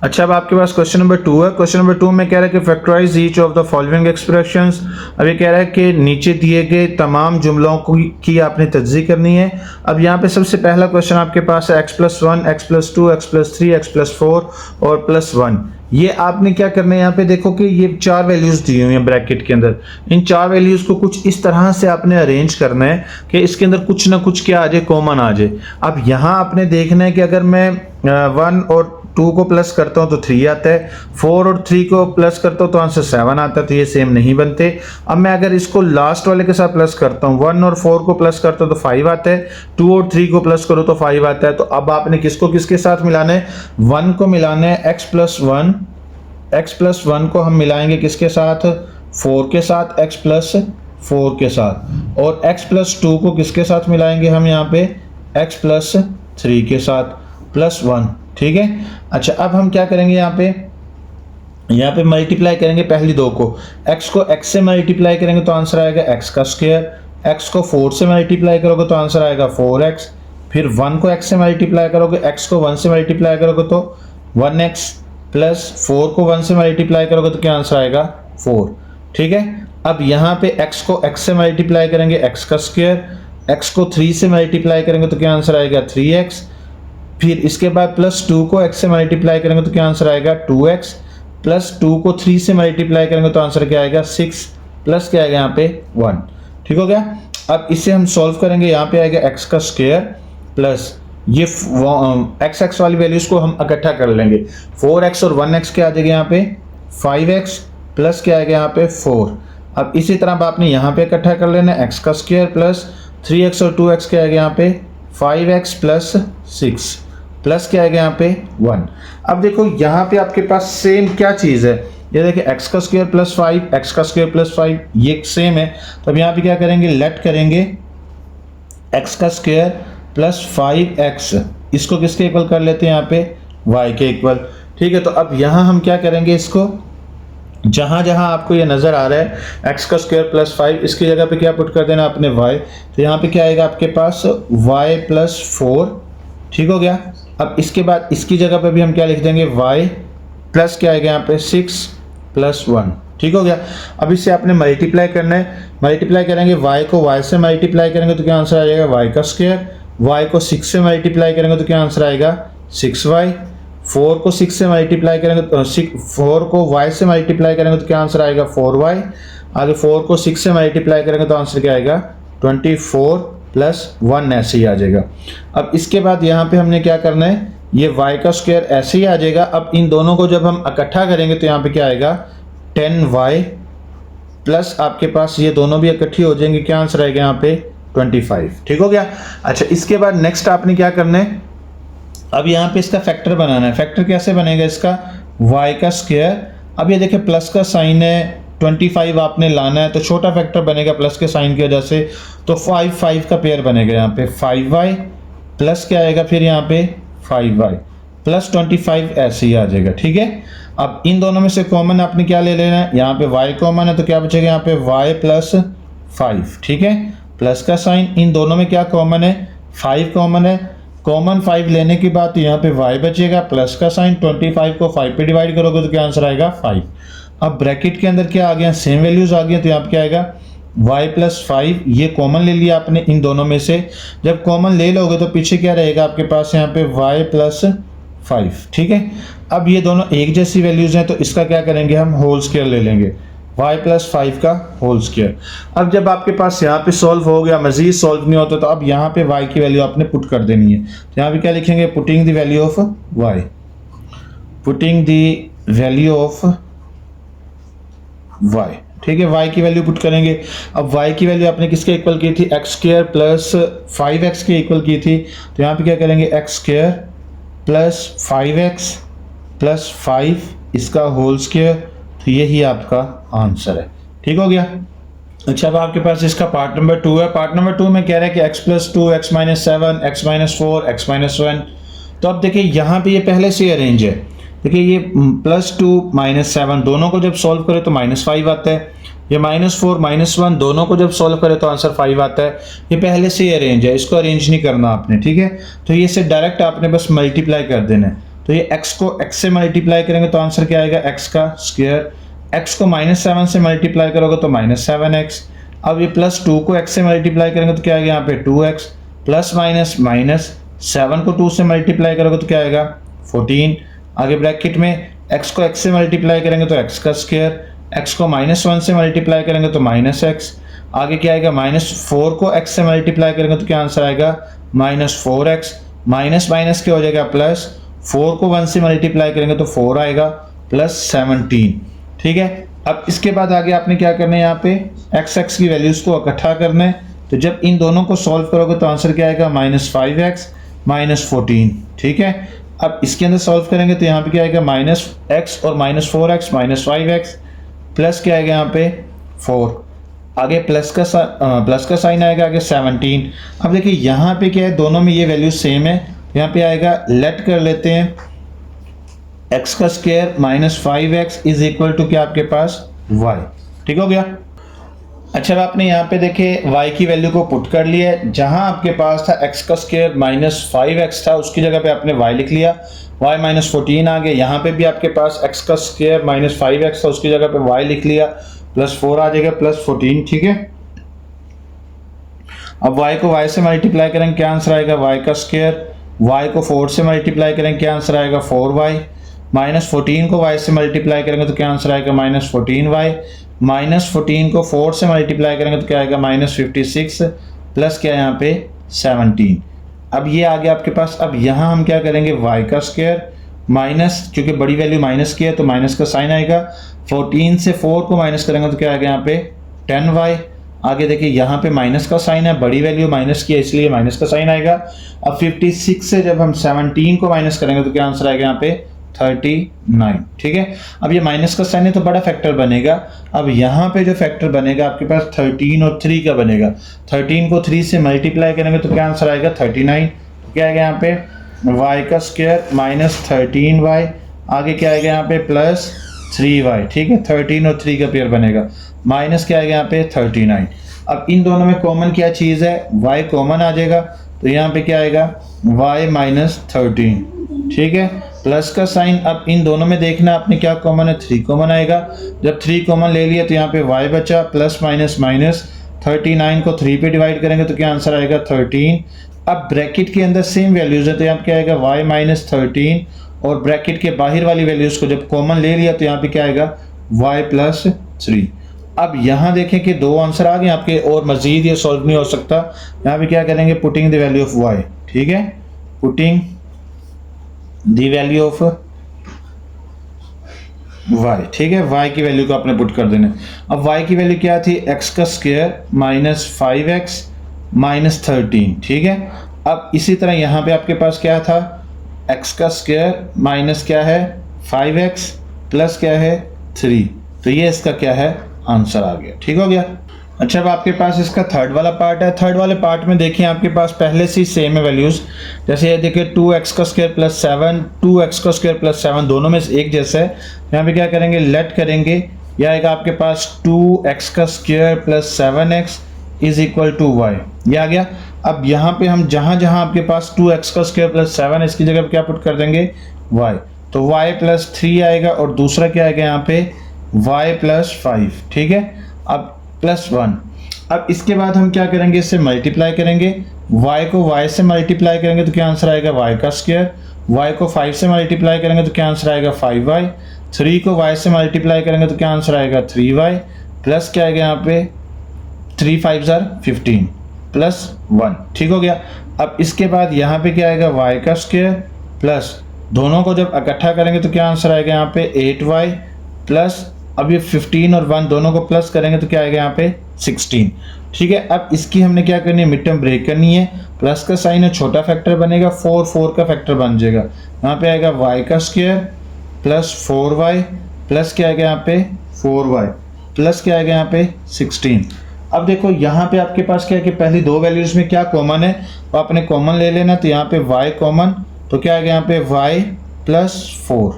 अच्छा, अब आपके पास क्वेश्चन नंबर 2 है। क्वेश्चन नंबर 2 में कह रहा है कि factorise each of the following expressions. अब ये कह रहा है कि नीचे दिए गए तमाम जुमलों की आपने तज्ज़ी करनी है। अब यहाँ पे सबसे पहला क्वेश्चन आपके पास है x+1, x+2, x+3, x+4 और +1। ये आपने क्या करना है, यहाँ पे देखो कि ये 4 वैल्यूज दी हुई हैं ब्रैकेट के अंदर। इन 4 वैल्यूज को कुछ इस तरह से आपने अरेंज करना है कि इसके अंदर कुछ ना कुछ क्या आ जाए, कॉमन आ जाए। अब यहाँ आपने देखना है कि अगर मैं 1 और 2 को प्लस करता हूँ तो 3 आता है, 4 और 3 को प्लस करता हूँ तो आंसर 7 आता है, तो ये सेम नहीं बनते। अब मैं अगर इसको लास्ट वाले के साथ प्लस करता हूँ, 1 और 4 को प्लस करता हूँ तो 5 आता है, 2 और 3 को प्लस करो तो 5 आता है। तो अब आपने किसको किसके साथ मिलाना है, 1 को मिलाना है x+1 को हम मिलाएंगे किसके साथ, 4 के साथ, x+4 के साथ, और x+2 को किसके साथ मिलाएंगे हम यहाँ पे, x+3 के साथ, +1, ठीक है। अच्छा, अब हम क्या करेंगे, यहाँ पे मल्टीप्लाई करेंगे पहली दो को, x को x से मल्टीप्लाई करेंगे तो आंसर आएगा x का स्क्वायर, x को 4 से मल्टीप्लाई करोगे तो आंसर आएगा 4x, फिर 1 को x से मल्टीप्लाई करोगे, x को 1 से मल्टीप्लाई करोगे तो 1x, प्लस 4 को 1 से मल्टीप्लाई करोगे तो क्या आंसर आएगा 4, ठीक है। अब यहाँ पे x को x से मल्टीप्लाई करेंगे x का स्क्वायर, x को 3 से मल्टीप्लाई करेंगे तो क्या आंसर आएगा 3x, फिर इसके बाद +2 को x से मल्टीप्लाई करेंगे तो क्या आंसर आएगा 2x, +2 को 3 से मल्टीप्लाई करेंगे तो आंसर क्या आएगा 6, प्लस क्या आएगा यहाँ पे 1, ठीक हो गया। अब इसे हम सॉल्व करेंगे, यहाँ पे आएगा x का स्क्वायर प्लस ये x वाली वैल्यूज को हम इकट्ठा कर लेंगे, 4x और 1x क्या आ जाएगा यहाँ पे 5x, प्लस क्या आएगा यहाँ पे 4। अब इसी तरह आपने यहाँ पे इकट्ठा कर लेना है, x का स्क्वायर प्लस 3x और 2x क्या आएगा यहाँ पे 5x प्लस 6, प्लस क्या आएगा यहाँ पे 1। अब देखो यहाँ पे आपके पास सेम क्या चीज़ है, ये देखिए x का स्क्वायर प्लस 5, x का स्क्वायर प्लस 5, ये सेम है। तो अब यहाँ पे क्या करेंगे, लेट करेंगे x का स्क्वायर प्लस 5x, इसको किसके इक्वल कर लेते हैं यहाँ पे y के इक्वल, ठीक है। तो अब यहाँ हम क्या करेंगे, इसको जहाँ जहाँ आपको ये नज़र आ रहा है x का स्क्वायर प्लस 5, इसकी जगह पे क्या पुट कर देना आपने y, तो यहाँ पे क्या आएगा आपके पास y प्लस 4, ठीक हो गया। अब इसके बाद इसकी जगह पे भी हम क्या लिख देंगे y प्लस क्या आएगा यहाँ पे 6 प्लस 1, ठीक हो गया। अब इससे आपने मल्टीप्लाई करना है, मल्टीप्लाई करेंगे y को y से मल्टीप्लाई करेंगे तो क्या आंसर आ जाएगा y का स्क्वायर, y को 6 से मल्टीप्लाई करेंगे तो क्या आंसर आएगा 6y, 4 को 6 से मल्टीप्लाई करेंगे तो 4 को y से मल्टीप्लाई करेंगे तो क्या आंसर आएगा 4y, आगे 4 को 6 से मल्टीप्लाई करेंगे तो आंसर क्या आएगा 24 प्लस 1, ऐसे ही आ जाएगा। अब इसके बाद यहाँ पे हमने क्या करना है, ये y का स्क्वायर ऐसे ही आ जाएगा। अब इन दोनों को जब हम इकट्ठा करेंगे तो यहाँ पे क्या आएगा 10y, प्लस आपके पास ये दोनों भी इकट्ठी हो जाएंगे, क्या आंसर आएगा यहाँ पे 25, ठीक हो गया। अच्छा, इसके बाद नेक्स्ट आपने क्या करना है, अब यहाँ पे इसका फैक्टर बनाना है। फैक्टर कैसे बनेगा इसका, y का स्क्वायर, अब ये देखिए प्लस का साइन है, 25 आपने लाना है तो छोटा फैक्टर बनेगा प्लस के साइन की वजह से, तो 5 का पेयर बनेगा यहाँ पे 5y, प्लस क्या आएगा फिर यहाँ पे 5y प्लस 25, ऐसे ही आ जाएगा, ठीक है। अब इन दोनों में से कॉमन आपने क्या ले लेना है, यहाँ पे y कॉमन है तो क्या बचेगा यहाँ पे y प्लस 5, ठीक है, प्लस का साइन। इन दोनों में क्या कॉमन है, 5 कॉमन है, कॉमन 5 लेने के बाद यहाँ पे y बचेगा, प्लस का साइन, 25 को 5 पे डिवाइड करोगे तो क्या आंसर आएगा 5। अब ब्रैकेट के अंदर क्या आ गया, सेम वैल्यूज आ गई, तो यहाँ पे क्या आएगा y प्लस 5, ये कॉमन ले लिया आपने इन दोनों में से। जब कॉमन ले लोगे तो पीछे क्या रहेगा आपके पास यहाँ पे y प्लस 5, ठीक है। अब ये दोनों एक जैसी वैल्यूज हैं तो इसका क्या करेंगे हम होल स्क्वायर ले लेंगे, y प्लस 5 का होल स्क्वायर। अब जब आपके पास यहाँ पे सॉल्व हो गया, मजीद सॉल्व नहीं होता, तो अब यहाँ पे y की वैल्यू आपने पुट कर देनी है। तो यहाँ पे क्या लिखेंगे, putting the value of y, putting the value of y, ठीक है, y की वैल्यू पुट करेंगे। अब y की वैल्यू आपने किसके इक्वल की थी, x स्क्वायर प्लस 5x के इक्वल की थी। तो यहाँ पे क्या करेंगे, x square plus 5x plus 5 इसका होल स्क्वायर। तो यही आपका आंसर है, ठीक हो गया। अच्छा, अब आपके पास इसका पार्ट नंबर 2 है। पार्ट नंबर 2 में कह रहा है कि x plus 2, x minus 7, x minus 4, x minus 1। तो अब देखिए यहाँ पे ये पहले से अरेंज है। देखिए ये प्लस 2 माइनस 7 दोनों को जब सॉल्व करें तो माइनस 5 आता है। ये माइनस 4 माइनस 1 दोनों को जब सॉल्व करें तो आंसर 5 आता है। ये पहले से ही अरेंज है, इसको अरेंज नहीं करना आपने, ठीक है। तो ये से डायरेक्ट आपने बस मल्टीप्लाई कर देना है। तो ये x को x से मल्टीप्लाई करेंगे तो आंसर क्या आएगा, x का स्क्वायर। x को माइनस 7 से मल्टीप्लाई करोगे तो माइनस 7x। अब ये प्लस 2 को x से मल्टीप्लाई करेंगे तो क्या आएगा यहाँ पे 2x, प्लस माइनस माइनस 7 को 2 से मल्टीप्लाई करोगे तो क्या आएगा 14। आगे ब्रैकेट में x को x से मल्टीप्लाई करेंगे तो x का स्क्वायर, x को माइनस 1 से मल्टीप्लाई करेंगे तो माइनस x। आगे क्या आएगा, माइनस 4 को x से मल्टीप्लाई करेंगे तो क्या आंसर आएगा माइनस 4x। माइनस माइनस क्या हो जाएगा प्लस, 4 को 1 से मल्टीप्लाई करेंगे तो 4 आएगा प्लस 17, ठीक है। अब इसके बाद आगे आपने क्या करना है, यहाँ पे x की वैल्यूज को इकट्ठा करना है। तो जब इन दोनों को सॉल्व करोगे तो आंसर क्या आएगा माइनस 5x माइनस 14, ठीक है। अब इसके अंदर सॉल्व करेंगे तो यहाँ पे क्या आएगा माइनस x और minus 4x minus 5x plus क्या आएगा यहाँ पे 4। आगे प्लस का साइन आएगा, आगे 17। अब देखिए यहाँ पे क्या है, दोनों में ये वैल्यू सेम है। यहाँ पे आएगा, लेट कर लेते हैं x का square minus 5x is equal to क्या आपके पास y, ठीक हो गया। अच्छा, अब आपने यहाँ पे देखे y की वैल्यू को पुट कर लिया है। जहाँ आपके पास था x का स्क्वायर माइनस 5x था, उसकी जगह पे आपने y लिख लिया, y माइनस 14 आ गया। यहाँ पे भी आपके पास x का स्क्वायर माइनस 5x था, उसकी जगह पे y लिख लिया, प्लस 4 आ जाएगा प्लस 14, ठीक है। अब y को y से मल्टीप्लाई करेंगे, क्या आंसर आएगा y का स्क्वायर। y को 4 से मल्टीप्लाई करेंगे, क्या आंसर आएगा 4y। माइनस 14 को y से मल्टीप्लाई करेंगे तो क्या आंसर आएगा माइनस 14y। माइनस 14 को 4 से मल्टीप्लाई करेंगे तो क्या आएगा माइनस 56 प्लस क्या है यहाँ पे 17। अब ये आ गया आपके पास। अब यहाँ हम क्या करेंगे, y का स्क्वायर माइनस, क्योंकि बड़ी वैल्यू माइनस की है तो माइनस का साइन आएगा। 14 से 4 को माइनस करेंगे तो क्या आएगा यहाँ पे 10y। आगे देखिए यहाँ पे माइनस का साइन है, बड़ी वैल्यू माइनस की है इसलिए माइनस का साइन आएगा। अब 56 से जब हम 17 को माइनस करेंगे तो क्या आंसर आएगा यहाँ पे 39, ठीक है। अब ये माइनस का साइन है तो बड़ा फैक्टर बनेगा। अब यहाँ पे जो फैक्टर बनेगा आपके पास 13 और 3 का बनेगा। 13 को 3 से मल्टीप्लाई करेंगे तो क्या आंसर आएगा 39। क्या आएगा यहाँ पे y का स्क्वायर माइनस 13y, आगे क्या आएगा यहाँ पे प्लस 3y, ठीक है। 13 और 3 का पेयर बनेगा, माइनस क्या आएगा यहाँ पे 39। अब इन दोनों में कॉमन क्या चीज़ है, y कॉमन आ जाएगा, तो यहाँ पे क्या आएगा y माइनस 13, ठीक है। प्लस का साइन, अब इन दोनों में देखना आपने क्या कॉमन है, 3 कॉमन आएगा। जब 3 कॉमन ले लिया तो यहाँ पे y बचा, प्लस माइनस माइनस 39 को 3 पे डिवाइड करेंगे तो क्या आंसर आएगा 13। अब ब्रैकेट के अंदर सेम वैल्यूज है तो यहाँ पे क्या आएगा y माइनस 13, और ब्रैकेट के बाहर वाली वैल्यूज को जब कॉमन ले लिया तो यहाँ पे क्या आएगा y प्लस 3। अब यहाँ देखें कि 2 आंसर आ गए आपके, और मजीद ये सॉल्व नहीं हो सकता। यहाँ पे क्या करेंगे, putting the value of y, ठीक है, putting the value of y, ठीक है। y की वैल्यू को आपने पुट कर देना। अब y की वैल्यू क्या थी, x का स्क्वायर माइनस 5x माइनस 13, ठीक है। अब इसी तरह यहाँ पे आपके पास क्या था, x का स्क्वायर माइनस क्या है 5x प्लस क्या है 3। तो ये इसका क्या है आंसर आ गया, ठीक हो गया। अच्छा, अब आपके पास इसका थर्ड वाला पार्ट है। थर्ड वाले पार्ट में देखिए आपके पास पहले से ही सेम है वैल्यूज। जैसे ये देखिए 2x का स्क्वायर प्लस 7, 2x का स्क्वायर प्लस 7 दोनों में से एक जैसा है। यहाँ पे क्या करेंगे, लेट करेंगे, यह आएगा आपके पास 2x का square plus 7x is equal to y, ये आ गया। अब यहाँ पे हम जहाँ जहाँ आपके पास 2x का स्क्वायर प्लस 7 इसकी जगह पे क्या पुट कर देंगे y, तो y प्लस 3 आएगा, और दूसरा क्या आएगा यहाँ पे y प्लस 5, ठीक है। अब प्लस 1। अब इसके बाद हम क्या करेंगे, इससे मल्टीप्लाई करेंगे, y को y से मल्टीप्लाई करेंगे तो क्या आंसर आएगा y का स्क्वायर, y को 5 से मल्टीप्लाई करेंगे तो क्या आंसर आएगा 5y, 3 को y से मल्टीप्लाई करेंगे तो क्या आंसर आएगा 3y प्लस क्या आएगा यहाँ पे 3 5 जार 15 प्लस 1, ठीक हो गया। अब इसके बाद यहाँ पे क्या आएगा y का स्क्वायर प्लस दोनों को जब इकट्ठा करेंगे तो क्या आंसर आएगा यहाँ पे 8y प्लस अब ये 15 और 1 दोनों को प्लस करेंगे तो क्या आएगा यहाँ पे 16, ठीक है। अब इसकी हमने क्या करनी है, मिड टर्म ब्रेक करनी है। प्लस का साइन है, छोटा फैक्टर बनेगा, 4 का फैक्टर बन जाएगा। यहाँ पे आएगा y का स्क्वायर प्लस 4y प्लस क्या आएगा यहाँ पे 4y प्लस क्या आएगा यहाँ पे 16। अब देखो यहाँ पे आपके पास क्या है कि पहली दो वैल्यूज में क्या कॉमन है, तो आपने कॉमन ले लेना। तो यहाँ पे y कॉमन, तो क्या आएगा यहाँ पे y प्लस 4,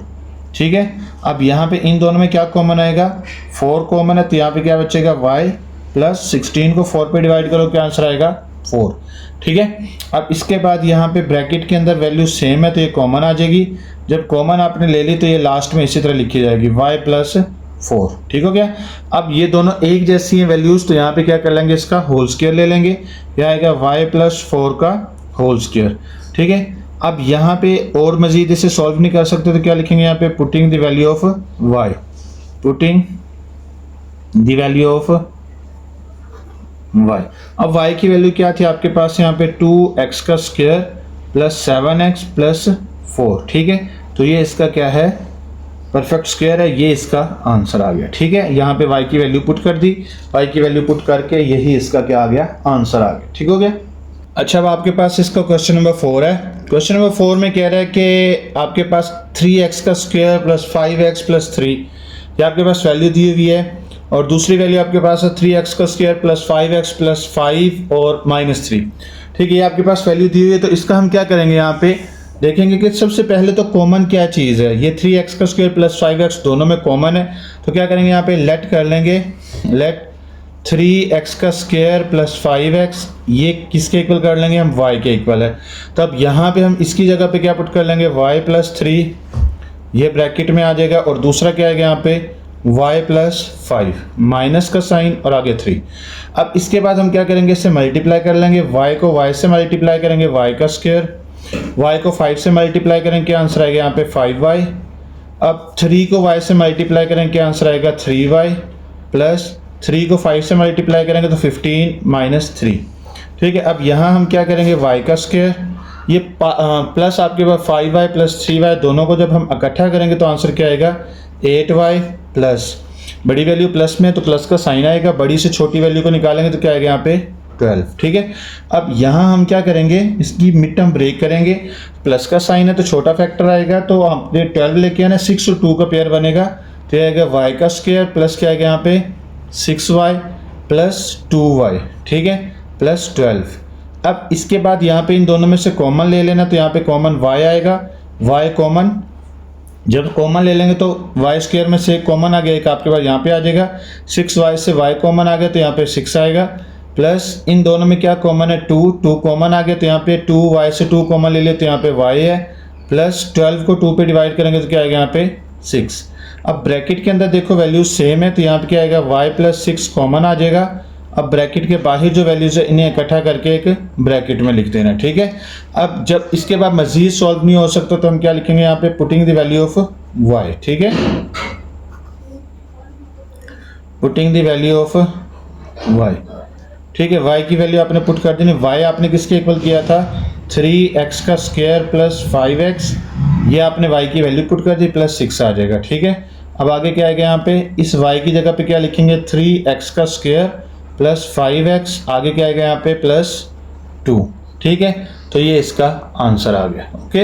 ठीक है। अब यहाँ पे इन दोनों में क्या कॉमन आएगा, 4 कॉमन है, तो यहाँ पे क्या बचेगा y प्लस 16 को 4 पे डिवाइड करो, क्या आंसर आएगा 4, ठीक है। अब इसके बाद यहाँ पे ब्रैकेट के अंदर वैल्यू सेम है तो ये कॉमन आ जाएगी। जब कॉमन आपने ले ली तो ये लास्ट में इसी तरह लिखी जाएगी y प्लस 4, ठीक हो गया। अब ये दोनों एक जैसी हैं वैल्यूज, तो यहाँ पे क्या कर लेंगे, इसका होल स्क्वायर ले लेंगे, यह आएगा y प्लस 4 का होल स्क्वायर, ठीक है। अब यहाँ पे और मजीद इसे सॉल्व नहीं कर सकते तो क्या लिखेंगे यहाँ पे, putting the value of y, putting the value of y। अब y की वैल्यू क्या थी आपके पास, यहाँ पे 2x का स्क्वायर प्लस 7x प्लस 4, ठीक है। तो ये इसका क्या है, परफेक्ट स्क्वायर है, ये इसका आंसर आ गया, ठीक है। यहाँ पे y की वैल्यू पुट कर दी, y की वैल्यू पुट करके यही इसका क्या आ गया, आंसर आ गया, ठीक हो गया। अच्छा, अब आपके पास इसका क्वेश्चन नंबर 4 है। क्वेश्चन नंबर 4 में कह रहा है कि आपके पास 3x का स्क्वायर प्लस 5x प्लस 3, ये आपके पास वैल्यू दी हुई है, और दूसरी वैल्यू आपके पास है 3x का स्क्वायर प्लस 5x प्लस 5 और माइनस 3, ठीक है। ये आपके पास वैल्यू दी हुई है। तो इसका हम क्या करेंगे, यहाँ पे देखेंगे कि सबसे पहले तो कॉमन क्या चीज़ है, ये 3x का स्क्वायर प्लस 5x दोनों में कॉमन है, तो क्या करेंगे यहाँ पे लेट कर लेंगे, लेट 3x का स्क्वायर प्लस 5x ये किसके इक्वल कर लेंगे हम, y के इक्वल है। तो अब यहाँ पे हम इसकी जगह पे क्या पुट कर लेंगे, y प्लस 3, ये ब्रैकेट में आ जाएगा, और दूसरा क्या आएगा यहाँ पे y प्लस 5 माइनस का साइन और आगे 3। अब इसके बाद हम क्या करेंगे, इससे मल्टीप्लाई कर लेंगे, y को y से मल्टीप्लाई करेंगे y का स्क्वायर, y को 5 से मल्टीप्लाई करेंगे, क्या आंसर आएगा यहाँ पे 5y। अब 3 को y से मल्टीप्लाई करेंगे, क्या आंसर आएगा 3y प्लस 3 को 5 से मल्टीप्लाई करेंगे तो 15 माइनस 3, ठीक है। अब यहाँ हम क्या करेंगे, y का स्क्वायर, ये प्लस आपके पास 5y प्लस 3y दोनों को जब हम इकट्ठा करेंगे तो आंसर क्या आएगा 8y प्लस बड़ी वैल्यू प्लस में तो प्लस का साइन आएगा, बड़ी से छोटी वैल्यू को निकालेंगे तो क्या आएगा यहाँ पे 12, ठीक है। अब यहाँ हम क्या करेंगे, इसकी मिड टर्म ब्रेक करेंगे, प्लस का साइन है तो छोटा फैक्टर आएगा, तो हमने 12 लेके आना, 6 और 2 का पेयर बनेगा, तो ये आएगा y का स्क्वायर प्लस क्या आएगा यहाँ पे 6y प्लस 2y, ठीक है, प्लस 12। अब इसके बाद यहाँ पे इन दोनों में से कॉमन ले लेना, तो यहाँ पे कॉमन y आएगा, y कॉमन, जब कॉमन ले लेंगे तो y स्क्वायर में से कॉमन आ गया, एक आपके पास यहाँ पे आ जाएगा, 6y से y कॉमन आ गया तो यहाँ पे 6 आएगा, प्लस इन दोनों में क्या कॉमन है 2 कॉमन आ गया, तो यहाँ पे 2y से 2 कॉमन ले लिया तो यहाँ पे y है, प्लस 12 को 2 पे डिवाइड करेंगे तो क्या आएगा यहाँ पे 6। अब ब्रैकेट के अंदर देखो वैल्यू सेम है, तो यहाँ पे क्या आएगा y प्लस 6 कॉमन आ जाएगा। अब ब्रैकेट के बाहर जो वैल्यूज है इन्हें इकट्ठा करके एक ब्रैकेट में लिख देना, ठीक है। अब जब इसके बाद मजीद सॉल्व नहीं हो सकता तो हम क्या लिखेंगे यहाँ पे, putting the value of y, ठीक है, putting the value of y, ठीक है। y की वैल्यू आपने पुट कर देनी, y आपने किसके इक्वल किया था 3x का स्क्वायर प्लस 5x, ये आपने y की वैल्यू पुट कर दी, प्लस 6 आ जाएगा, ठीक है। अब आगे क्या आएगा यहाँ पे, इस y की जगह पे क्या लिखेंगे 3x का स्क्वायर प्लस 5x, आगे क्या आएगा यहाँ पे प्लस 2, ठीक है। तो ये इसका आंसर आ गया, ओके।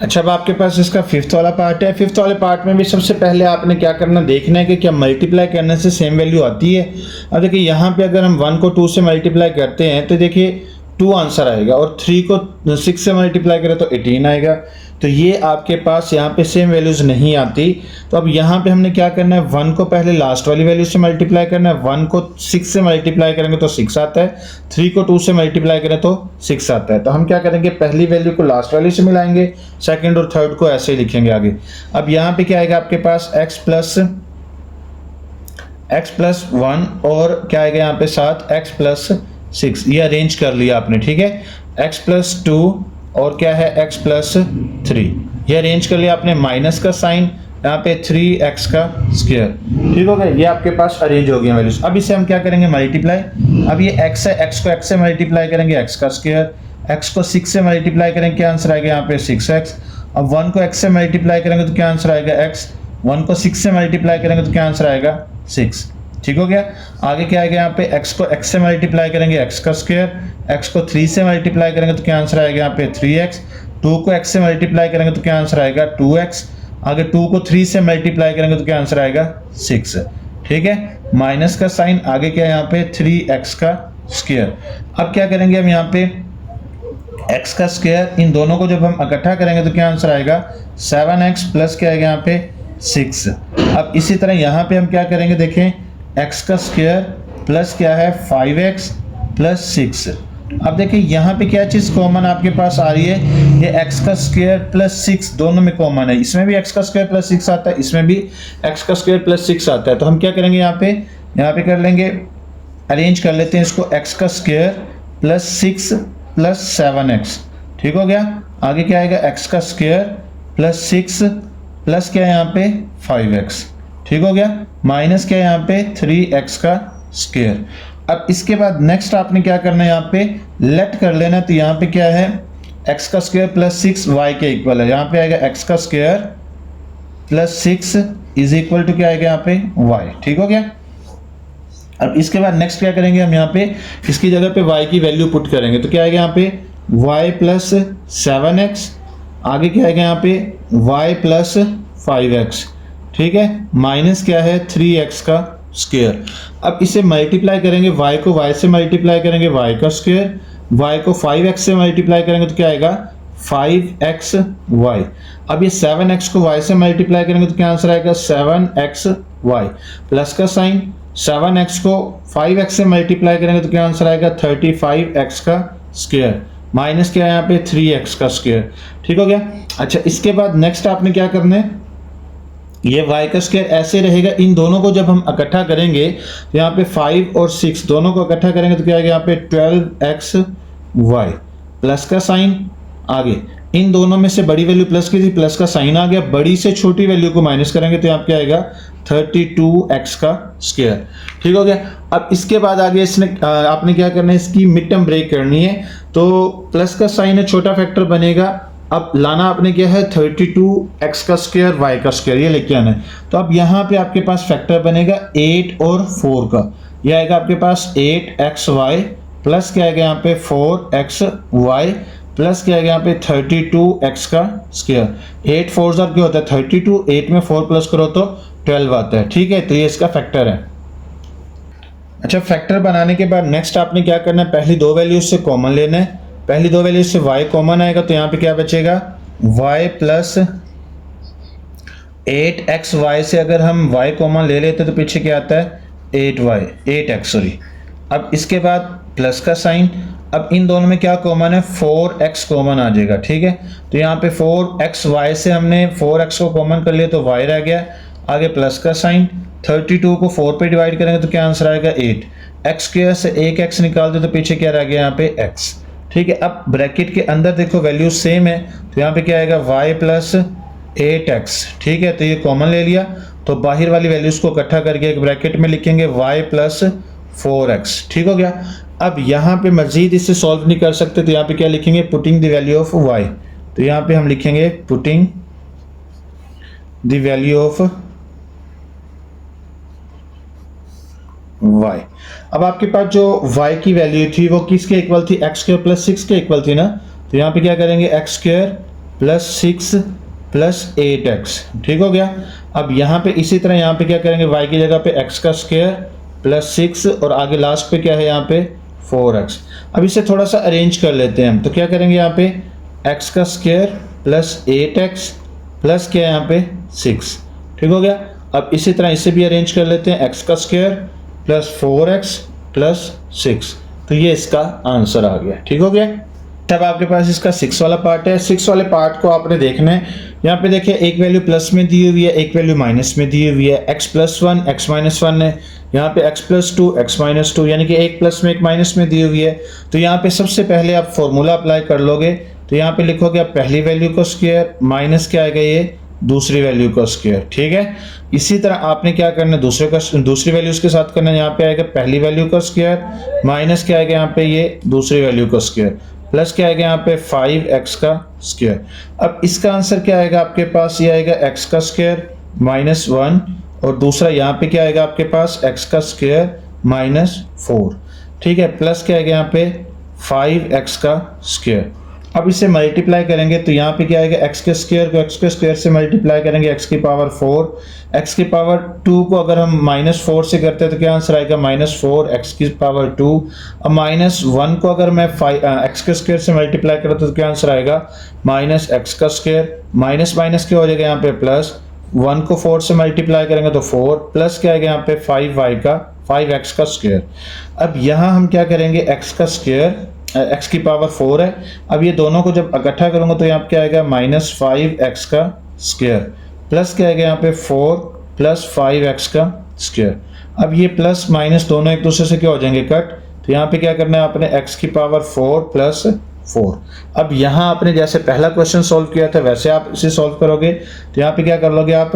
अच्छा, अब आपके पास इसका फिफ्थ वाला पार्ट है। फिफ्थ वाले पार्ट में भी सबसे पहले आपने क्या करना, देखना है कि क्या मल्टीप्लाई करने से सेम वैल्यू आती है। अब देखिए यहाँ पे अगर हम 1 को 2 से मल्टीप्लाई करते हैं तो देखिए 2 आंसर आएगा, और 3 को 6 से मल्टीप्लाई करें तो 18 आएगा। तो ये आपके पास यहाँ पे सेम वैल्यूज नहीं आती। तो अब यहाँ पे हमने क्या करना है, 1 को पहले लास्ट वाली वैल्यू से मल्टीप्लाई करना है, 1 को 6 से मल्टीप्लाई करेंगे तो 6 आता है, 3 को 2 से मल्टीप्लाई करें तो 6 आता है। तो हम क्या करेंगे, पहली वैल्यू को लास्ट वाली से मिलाएंगे, सेकंड और थर्ड को ऐसे ही लिखेंगे आगे। अब यहाँ पे क्या आएगा आपके पास x प्लस 1 और क्या आएगा यहाँ पे साथ x प्लस 6, ये अरेंज कर लिया आपने, ठीक है। x प्लस 2 और क्या है x प्लस 3, ये अरेंज कर लिया आपने, माइनस का साइन, यहाँ पे 3x का स्क्वायर। ठीक हो गया, ये आपके पास अरेंज हो गया वैल्यूज। अब इसे हम क्या करेंगे, मल्टीप्लाई। अब ये x है, x को x से मल्टीप्लाई करेंगे, x का स्क्वायर। x को 6 से मल्टीप्लाई करेंगे, क्या आंसर आएगा यहाँ पे 6x। अब 1 को x से मल्टीप्लाई करेंगे तो क्या आंसर आएगा x। 1 को 6 से मल्टीप्लाई करेंगे तो क्या आंसर आएगा 6। ठीक हो गया। आगे क्या आएगा यहाँ पे, x को x से मल्टीप्लाई करेंगे, x का स्क्वायर। x को 3 से मल्टीप्लाई करेंगे तो क्या आंसर आएगा यहाँ पे 3x। 2 को x से मल्टीप्लाई करेंगे तो क्या आंसर आएगा 2x। आगे 2 को 3 से मल्टीप्लाई करेंगे तो क्या आंसर आएगा 6। ठीक है, माइनस का साइन, आगे क्या है यहाँ पे 3x का स्क्वायर। अब क्या करेंगे हम यहाँ पे x का स्क्वायर, इन दोनों को जब हम इकट्ठा करेंगे तो क्या आंसर आएगा 7x प्लस क्या आएगा यहाँ पे 6। अब इसी तरह यहाँ पे हम क्या करेंगे, देखें x का स्क्वायर प्लस क्या है 5x प्लस 6। अब देखिए यहाँ पे क्या चीज़ कॉमन आपके पास आ रही है, ये x का स्क्वायर प्लस 6 दोनों में कॉमन है। इसमें भी x का स्क्वायर प्लस 6 आता है, इसमें भी x का स्क्वायर प्लस 6 आता है। तो हम क्या करेंगे यहाँ पे कर लेंगे, अरेंज कर लेते हैं इसको, x का स्क्वायर प्लस 6 प्लस 7x। ठीक हो गया। आगे क्या आएगा, x का स्क्वायर प्लस 6 प्लस क्या है यहाँ पे 5x। ठीक हो गया, माइनस क्या है यहाँ पे 3x का स्क्वायर। अब इसके बाद नेक्स्ट आपने क्या करना है, यहाँ पे लेट कर लेना। तो यहाँ पे क्या है, x का स्क्वायर प्लस 6 y के इक्वल है। यहाँ पे आएगा x का square plus 6 is equal to क्या आएगा यहाँ पे y। ठीक हो गया। अब इसके बाद नेक्स्ट क्या करेंगे, हम यहाँ पे इसकी जगह पे y की वैल्यू पुट करेंगे। तो क्या आएगा यहाँ पे y प्लस 7x, आगे क्या आएगा यहाँ पे y प्लस 5x। ठीक है, माइनस क्या है 3x का स्क्वायर। अब इसे मल्टीप्लाई करेंगे, y को y से मल्टीप्लाई करेंगे y का स्क्वायर, y को 5x से मल्टीप्लाई करेंगे तो क्या आएगा 5xy। अब ये 7x को y से मल्टीप्लाई करेंगे तो क्या आंसर आएगा 7xy। प्लस का साइन, 7x को 5x से मल्टीप्लाई करेंगे तो क्या आंसर आएगा 35x का स्क्वायर। माइनस क्या है यहाँ पे 3x का स्क्वायर। ठीक हो गया। अच्छा, इसके बाद नेक्स्ट आपने क्या करना है, ये y का स्क्वायर ऐसे रहेगा, इन दोनों को जब हम इकट्ठा करेंगे तो यहाँ पे 5 और 6 दोनों को इकट्ठा करेंगे तो क्या आएगा यहाँ पे 12xy। प्लस का साइन, आगे इन दोनों में से बड़ी वैल्यू प्लस की थी, प्लस का साइन आ गया, बड़ी से छोटी वैल्यू को माइनस करेंगे तो यहाँ पे क्या आएगा 32x का स्क्वायर। ठीक हो गया। अब इसके बाद आगे इसने आपने क्या करना है, इसकी मिड टर्म ब्रेक करनी है। तो प्लस का साइन है, छोटा फैक्टर बनेगा। अब लाना आपने क्या है 32x का स्क्वायर y का स्क्वायर, ये लेके आना है। तो अब यहाँ पे आपके पास फैक्टर बनेगा 8 और 4 का, ये आएगा आपके पास 8xy प्लस क्या आएगा यहाँ पे 4xy प्लस क्या आएगा यहाँ पे 32x का स्क्वायर। 8 4 क्या होता है 32, 8 में 4 प्लस करो तो 12 आता है। ठीक है, तो ये इसका फैक्टर है। अच्छा, फैक्टर बनाने के बाद नेक्स्ट आपने क्या करना है, पहली दो वैल्यूज से कॉमन लेना है। पहली दो वैल्यूज से y कॉमन आएगा तो यहाँ पे क्या बचेगा y प्लस 8xy से अगर हम y कॉमन ले लेते तो पीछे क्या आता है 8x सॉरी। अब इसके बाद प्लस का साइन, अब इन दोनों में क्या कॉमन है 4x कॉमन आ जाएगा। ठीक है, तो यहाँ पे 4xy से हमने 4x को कॉमन कर लिया तो y रह गया। आगे प्लस का साइन, 32 को 4 पे डिवाइड करेंगे तो क्या आंसर आएगा 8। x स्क्वायर से एक x निकाल दे तो पीछे क्या रह गया यहाँ पे x। ठीक है, अब ब्रैकेट के अंदर देखो वैल्यू सेम है तो यहाँ पे क्या आएगा y प्लस 8x। ठीक है, तो ये कॉमन ले लिया तो बाहर वाली वैल्यूज को इकट्ठा करके एक ब्रैकेट में लिखेंगे y प्लस 4x। ठीक हो गया। अब यहाँ पे मजीद इससे सॉल्व नहीं कर सकते तो यहाँ पे क्या लिखेंगे putting the value of y। तो यहाँ पे हम लिखेंगे putting the value of y। अब आपके पास जो y की वैल्यू थी वो किसके इक्वल थी, x स्क्वायर प्लस 6 के इक्वल थी ना। तो यहाँ पे क्या करेंगे x square plus 6 plus 8x। ठीक हो गया। अब यहाँ पे इसी तरह यहाँ पे क्या करेंगे y की जगह पे x का स्क्वायर प्लस 6 और आगे लास्ट पे क्या है यहाँ पे 4x। अब इसे थोड़ा सा अरेंज कर लेते हैं हम। तो क्या करेंगे यहाँ पे x का स्क्वायर प्लस 8x प्लस क्या है यहाँ पे 6। ठीक हो गया। अब इसी तरह इसे भी अरेंज कर लेते हैं, x का स्क्वायर प्लस 4x प्लस 6। तो ये इसका आंसर आ गया। ठीक हो गया। तब आपके पास इसका 6 वाला पार्ट है। 6 वाले पार्ट को आपने देखना है। यहाँ पे देखिए एक वैल्यू प्लस में दी हुई है, एक वैल्यू माइनस में दी हुई है। x प्लस 1 x माइनस 1 है, यहाँ पे x प्लस 2 x माइनस 2, यानी कि एक प्लस में एक माइनस में दी हुई है। तो यहाँ पे सबसे पहले आप फॉर्मूला अप्लाई कर लोगे। तो यहाँ पे लिखोगे आप पहली वैल्यू को स्क्वायर माइनस क्या आएगा ये दूसरी वैल्यू का स्क्वायर, ठीक है। इसी तरह आपने क्या करना है, दूसरी वैल्यूज के साथ करना है। यहाँ पे आएगा पहली वैल्यू का स्क्वायर माइनस क्या आएगा यहाँ पे ये दूसरी वैल्यू का स्क्वायर प्लस क्या आएगा यहाँ पे 5x का स्क्वायर। अब इसका आंसर क्या आएगा आपके पास, ये आएगा x का स्क्वायर माइनस 1 और दूसरा यहाँ पे क्या आएगा आपके पास x का स्क्वायर माइनस 4, ठीक है, प्लस क्या आएगा यहाँ पे 5x का स्क्वायर। अब इसे मल्टीप्लाई करेंगे तो यहाँ पे क्या आएगा x के स्क्वायर को x के स्क्वायर से मल्टीप्लाई करेंगे x की पावर 4, x की पावर 2 को अगर हम माइनस 4 से करते हैं तो क्या आंसर आएगा माइनस 4 x की पावर 2। अब माइनस 1 को अगर मैं x के स्क्वायर से मल्टीप्लाई करता तो क्या आंसर आएगा माइनस x का स्क्वायर, माइनस माइनस क्या हो जाएगा यहाँ पे प्लस, 1 को 4 से मल्टीप्लाई करेंगे तो 4 प्लस क्या आएगा यहाँ पे 5x का स्क्वायर। अब यहाँ हम क्या करेंगे x का स्क्वायर x की पावर 4 है, अब ये दोनों को जब इकट्ठा करूंगा तो यहाँ पे क्या आएगा माइनस 5x का स्क्वायर प्लस क्या आएगा यहाँ पे 4 प्लस 5x का स्क्वायर। अब ये प्लस माइनस दोनों एक दूसरे से क्या हो जाएंगे कट, तो यहाँ पे क्या करना है आपने x की पावर 4 प्लस 4। अब यहाँ आपने जैसे पहला क्वेश्चन सॉल्व किया था वैसे आप इसे सॉल्व करोगे तो यहाँ पे क्या कर लोगे आप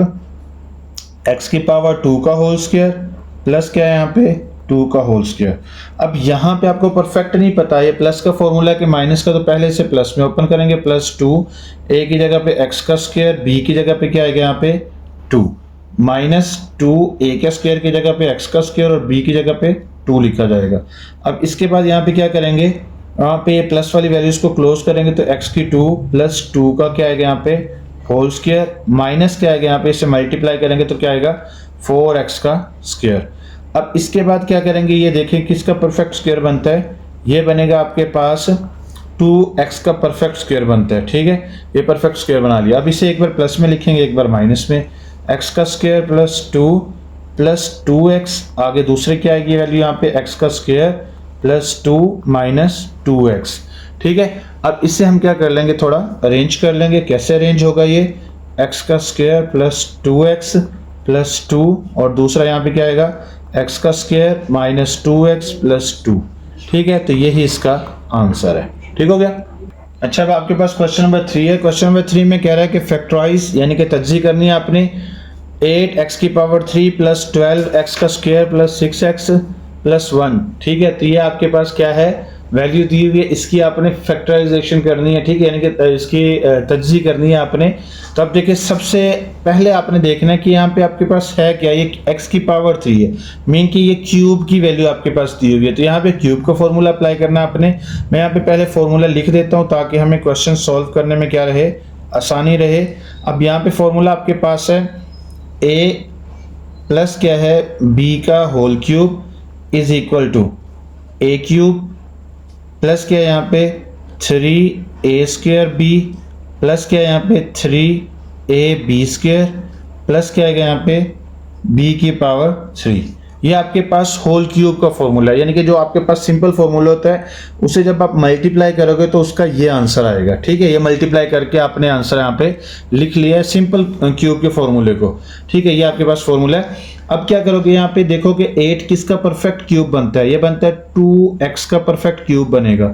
x की पावर 2 का होल स्क्वायर प्लस क्या है यहाँ पे 2 का होल स्क्वायर। अब यहाँ पे आपको परफेक्ट नहीं पता ये प्लस का फॉर्मूला है कि माइनस का, तो पहले इसे प्लस में ओपन करेंगे प्लस 2, a की जगह पे x का स्क्वायर, b की जगह पे क्या आएगा यहाँ पे 2 माइनस 2 a के स्क्वायर की जगह पे x का स्क्वायर और b की जगह पे 2 लिखा जाएगा। अब इसके बाद यहाँ पे क्या करेंगे, यहाँ पे ये प्लस वाली वैल्यूज को क्लोज करेंगे तो x की 2 प्लस 2 का क्या आएगा यहाँ पे होल स्क्वायर माइनस क्या आएगा यहाँ पे इसे मल्टीप्लाई करेंगे तो क्या आएगा 4x का स्क्वायर। अब इसके बाद क्या करेंगे, ये देखें किसका परफेक्ट स्क्वायर बनता है, ये बनेगा आपके पास 2x का परफेक्ट स्क्वायर बनता है, ठीक है, ये परफेक्ट स्क्वायर बना लिया। अब इसे एक बार प्लस में लिखेंगे एक बार माइनस में, x का स्क्वायर प्लस 2 प्लस 2x, आगे दूसरे क्या आएगी वैल्यू यहाँ पे x का स्क्वायर प्लस 2 माइनस 2x, ठीक है। अब इससे हम क्या कर लेंगे, थोड़ा अरेंज कर लेंगे। कैसे अरेंज होगा, ये x का स्क्वायर प्लस 2x प्लस 2 और दूसरा यहाँ पे क्या आएगा x का स्क्वायर माइनस 2x प्लस 2, ठीक है, तो यही इसका आंसर है, ठीक हो गया। अच्छा, अब आपके पास क्वेश्चन नंबर 3 है। क्वेश्चन नंबर 3 में कह रहा है कि फैक्टराइज यानी कि तज्जी करनी है आपने 8x की पावर 3 प्लस 12x का स्क्वायर प्लस 6x प्लस 1, ठीक है, तो ये आपके पास क्या है वैल्यू दी हुई है, इसकी आपने फैक्टराइजेशन करनी है, ठीक है, यानी कि इसकी तज्जी करनी है आपने। तो अब देखिए सबसे पहले आपने देखना है कि यहाँ पे आपके पास है क्या, ये x की पावर 3 है, मीन कि ये क्यूब की वैल्यू आपके पास दी हुई है, तो यहाँ पे क्यूब का फॉर्मूला अप्लाई करना है आपने। मैं यहाँ पे पहले फॉर्मूला लिख देता हूँ ताकि हमें क्वेश्चन सॉल्व करने में क्या रहे, आसानी रहे। अब यहाँ पे फॉर्मूला आपके पास है a प्लस क्या है b का whole cube is equal to a cube plus क्या है यहाँ पे 3a स्क्वायर b प्लस क्या है यहाँ पे 3ab स्क्वायर प्लस क्या है यहाँ पे b की पावर 3। ये आपके पास होल क्यूब का फॉर्मूला है, यानी कि जो आपके पास सिंपल फॉर्मूला होता है उसे जब आप मल्टीप्लाई करोगे तो उसका ये आंसर आएगा, ठीक है। ये मल्टीप्लाई करके आपने आंसर यहाँ पे लिख लिया है सिंपल क्यूब के फॉर्मूले को, ठीक है, ये आपके पास फॉर्मूला है। अब क्या करोगे, यहाँ पे देखो कि 8 किसका परफेक्ट क्यूब बनता है, ये बनता है 2x का परफेक्ट क्यूब बनेगा,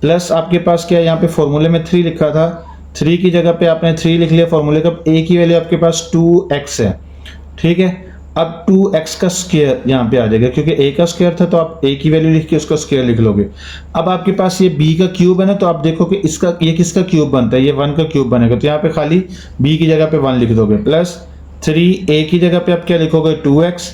प्लस आपके पास क्या है यहाँ पे फॉर्मूले में 3 लिखा था, 3 की जगह पे आपने 3 लिख लिया फॉर्मूले का, a की वैल्यू आपके पास 2x है, ठीक है। अब 2x का स्क्वायर यहाँ पे आ जाएगा क्योंकि a का स्क्वायर था तो आप a की वैल्यू लिख के उसका स्क्वायर लिख लोगे। अब आपके पास ये b का क्यूब है ना, तो आप देखो कि इसका ये किसका क्यूब बनता है, ये 1 का क्यूब बनेगा, तो यहाँ पे खाली b की जगह पे 1 लिख दोगे, प्लस 3a की जगह पे आप क्या लिखोगे 2x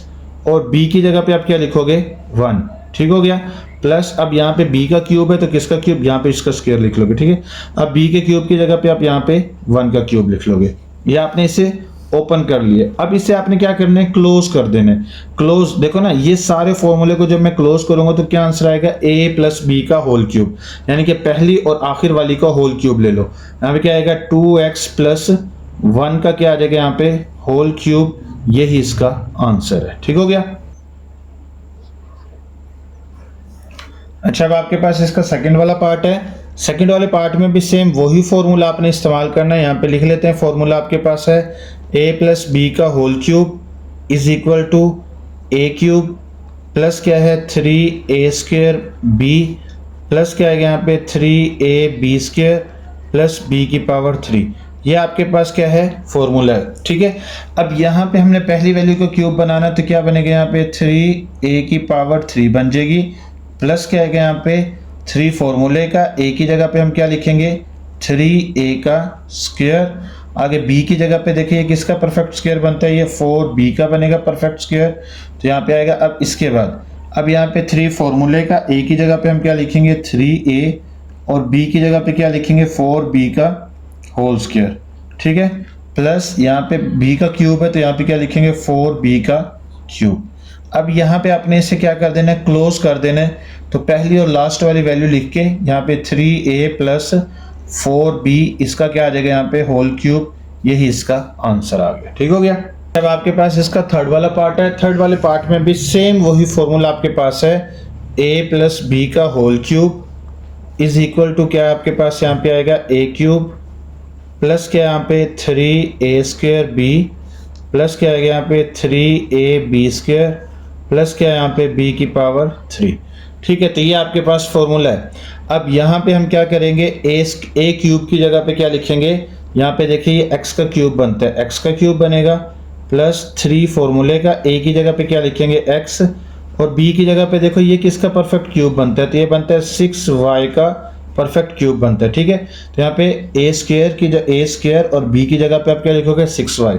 और b की जगह पे आप क्या लिखोगे 1, ठीक हो गया। प्लस अब यहाँ पे b का क्यूब है तो किसका क्यूब, यहाँ पे इसका स्क्वायर लिख लोगे, ठीक है। अब b के क्यूब की जगह पे आप यहाँ पे 1 का क्यूब लिख लोगे। ये आपने इसे ओपन कर लिए। अब इसे आपने क्या करना है, क्लोज कर देना है। क्लोज देखो ना, ये सारे फॉर्मूले को जब मैं क्लोज करूंगा तो क्या आंसर आएगा, a प्लस बी का होल क्यूब, यानी कि पहली और आखिर वाली का होल क्यूब ले लो। यहाँ पे क्या आएगा 2x प्लस 1 का क्या आ जाएगा यहाँ पे होल क्यूब, यही इसका आंसर है, ठीक हो गया। अच्छा, अब आपके पास इसका सेकंड वाला पार्ट है। सेकंड वाले पार्ट में भी सेम वही फॉर्मूला आपने इस्तेमाल करना है। यहाँ पे लिख लेते हैं फॉर्मूला आपके पास है a प्लस बी का whole cube is equal to a cube plus क्या है 3a स्क्वायर b प्लस क्या है यहाँ पे 3ab स्क्वायर प्लस b की पावर 3। ये आपके पास क्या है, फॉर्मूला है, ठीक है। अब यहाँ पे हमने पहली वैल्यू को क्यूब बनाना, तो क्या बनेगा यहाँ पे 3a की पावर 3 बन जाएगी, प्लस क्या है यहाँ पे 3 फॉर्मूले का, a की जगह पे हम क्या लिखेंगे 3a का स्क्वायर, आगे b की जगह पे देखिए किसका परफेक्ट स्क्वायर बनता है, ये 4b का बनेगा परफेक्ट स्क्वायर, तो यहाँ पे आएगा। अब इसके बाद अब यहाँ पे 3 फॉर्मूले का, a की जगह पे हम क्या लिखेंगे 3a और b की जगह पे क्या लिखेंगे 4b का होल स्क्वायर, ठीक है, प्लस यहाँ पे b का क्यूब है तो यहाँ पे क्या लिखेंगे 4b का क्यूब। अब यहाँ पे आपने इसे क्या कर देना है, क्लोज कर देना है, तो पहली और लास्ट वाली वैल्यू लिख के यहाँ पे 3a प्लस 4b इसका क्या आ जाएगा यहाँ पे होल क्यूब, यही इसका आंसर आ गया, ठीक हो गया। अब आपके पास इसका थर्ड वाला पार्ट है, थर्ड वाले पार्ट में भी सेम वही फॉर्मूला आपके पास है, a प्लस b का whole cube is equal to क्या है आपके पास यहाँ पे आएगा a क्यूब प्लस क्या यहाँ पे 3a स्क्वायर b प्लस क्या आएगा यहाँ पे 3ab स्क्वायर प्लस क्या यहाँ पे b की पावर 3, ठीक है। तो ये आपके पास फॉर्मूला है। अब यहाँ पे हम क्या करेंगे, a क्यूब की जगह पे क्या लिखेंगे, यहाँ पे देखिए ये x का क्यूब बनता है, x का क्यूब बनेगा प्लस 3 फॉर्मूले का, a की जगह पे क्या लिखेंगे x और b की जगह पे देखो ये किसका परफेक्ट क्यूब बनता है, तो ये बनता है 6y का परफेक्ट क्यूब बनता है, ठीक है। तो यहाँ पे a स्क्वायर और b की जगह पे आप क्या लिखोगे 6y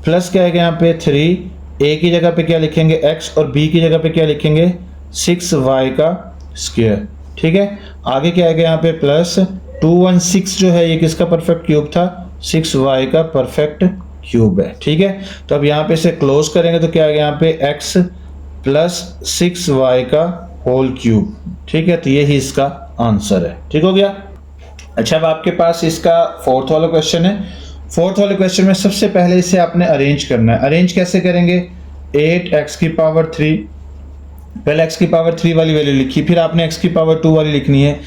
प्लस क्या है यहाँ पे 3, a की जगह पे क्या लिखेंगे x और b की जगह पे क्या लिखेंगे 6y का स्क्वायर, ठीक है। आगे क्या आएगा यहाँ पे प्लस 216 जो है ये किसका परफेक्ट क्यूब था, 6y का परफेक्ट क्यूब है, ठीक है। तो अब यहाँ पे इसे क्लोज करेंगे तो क्या आएगा यहाँ पे x प्लस 6y का होल क्यूब, ठीक है। तो यही इसका आंसर है, ठीक हो गया। अच्छा, अब आपके पास इसका फोर्थ वाला क्वेश्चन है। फोर्थ वाले क्वेश्चन में सबसे पहले इसे आपने अरेंज करना है। अरेंज कैसे करेंगे, 8x की पावर 3, पहले x की पावर 3 वाली वैल्यू लिखी, फिर आपने x की पावर 2 वाली लिखनी है,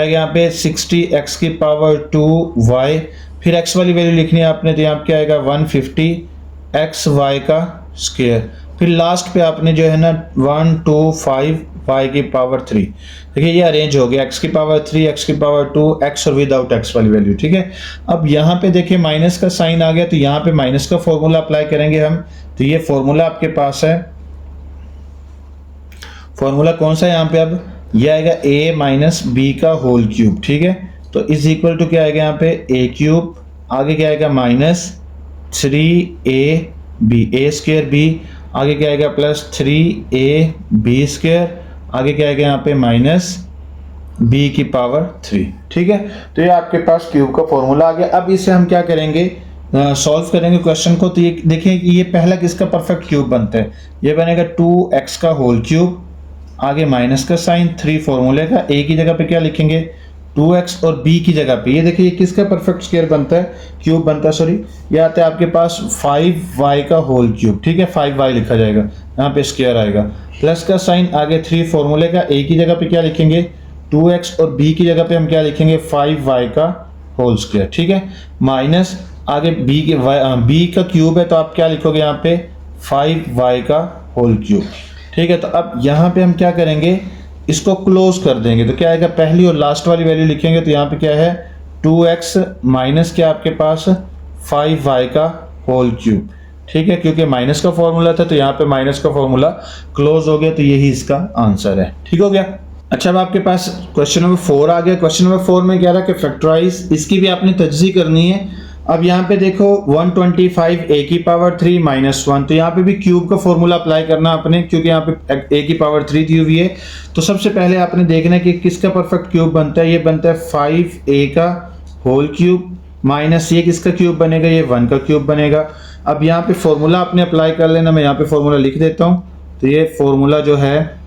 यहाँ पे 60x की पावर 2y, फिर x वाली वैल्यू लिखनी है आपने, तो यहाँ पे क्या आएगा 150xy का स्क्वायर, फिर लास्ट पे आपने जो है ना 125y की पावर 3। देखिए ये अरेंज हो गया, x की पावर 3, x की पावर 2, x और विदाउट x वाली वैल्यू, ठीक है। अब यहाँ पे देखिए माइनस का साइन आ गया, तो यहाँ पे माइनस का फॉर्मूला अप्लाई करेंगे हम, तो ये फॉर्मूला आपके पास है, फॉर्मूला कौन सा है यहाँ पे, अब ये आएगा a माइनस बी का होल क्यूब, ठीक है। तो इज इक्वल टू क्या आएगा यहाँ पे a क्यूब, आगे क्या आएगा minus 3ab, a square b, आगे क्या आएगा प्लस 3ab स्क्वायर, आगे क्या आएगा यहाँ पे माइनस b की पावर 3, ठीक है। तो ये आपके पास क्यूब का फॉर्मूला आ गया। अब इसे हम क्या करेंगे, सॉल्व करेंगे क्वेश्चन को। तो ये देखिए कि ये पहला किसका परफेक्ट क्यूब बनता है, ये बनेगा 2x का होल क्यूब, आगे माइनस का साइन, 3 फॉर्मूले का, a की जगह पे क्या लिखेंगे 2x और b की जगह पे ये देखिए किसका परफेक्ट स्क्वायर बनता है, क्यूब बनता है, सॉरी, ये आता है आपके पास 5y का होल क्यूब, ठीक है, 5y लिखा जाएगा, यहाँ पे स्क्वायर आएगा, प्लस का साइन, आगे 3 फॉर्मूले का, a की जगह पे क्या लिखेंगे 2x और b की जगह पे हम क्या लिखेंगे 5y का होल स्क्वायर, ठीक है, माइनस आगे b का क्यूब है तो आप क्या लिखोगे यहाँ पे 5y का होल क्यूब, ठीक है। तो अब यहाँ पे हम क्या करेंगे, इसको क्लोज कर देंगे, तो क्या आएगा पहली और लास्ट वाली वैल्यू लिखेंगे, तो यहाँ पे क्या है 2x माइनस क्या आपके पास 5y का होल क्यूब, ठीक है, क्योंकि माइनस का फॉर्मूला था तो यहाँ पे माइनस का फॉर्मूला क्लोज हो गया, तो यही इसका आंसर है, ठीक हो गया। अच्छा, अब आपके पास क्वेश्चन नंबर 4 आ गया। क्वेश्चन नंबर 4 में क्या रहा कि फैक्टराइज, इसकी भी आपने तजज़ी करनी है। अब यहाँ पे देखो 125a की पावर 3 माइनस 1, तो यहाँ पे भी क्यूब का फॉर्मूला अप्लाई करना आपने, क्योंकि यहाँ पे a की पावर 3 दी हुई है। तो सबसे पहले आपने देखना है कि किसका परफेक्ट क्यूब बनता है, ये बनता है 5a का होल क्यूब माइनस ये किसका क्यूब बनेगा, ये 1 का क्यूब बनेगा। अब यहाँ पे फॉर्मूला आपने अप्लाई कर लेना, मैं यहाँ पे फॉर्मूला लिख देता हूँ। तो ये फॉर्मूला जो है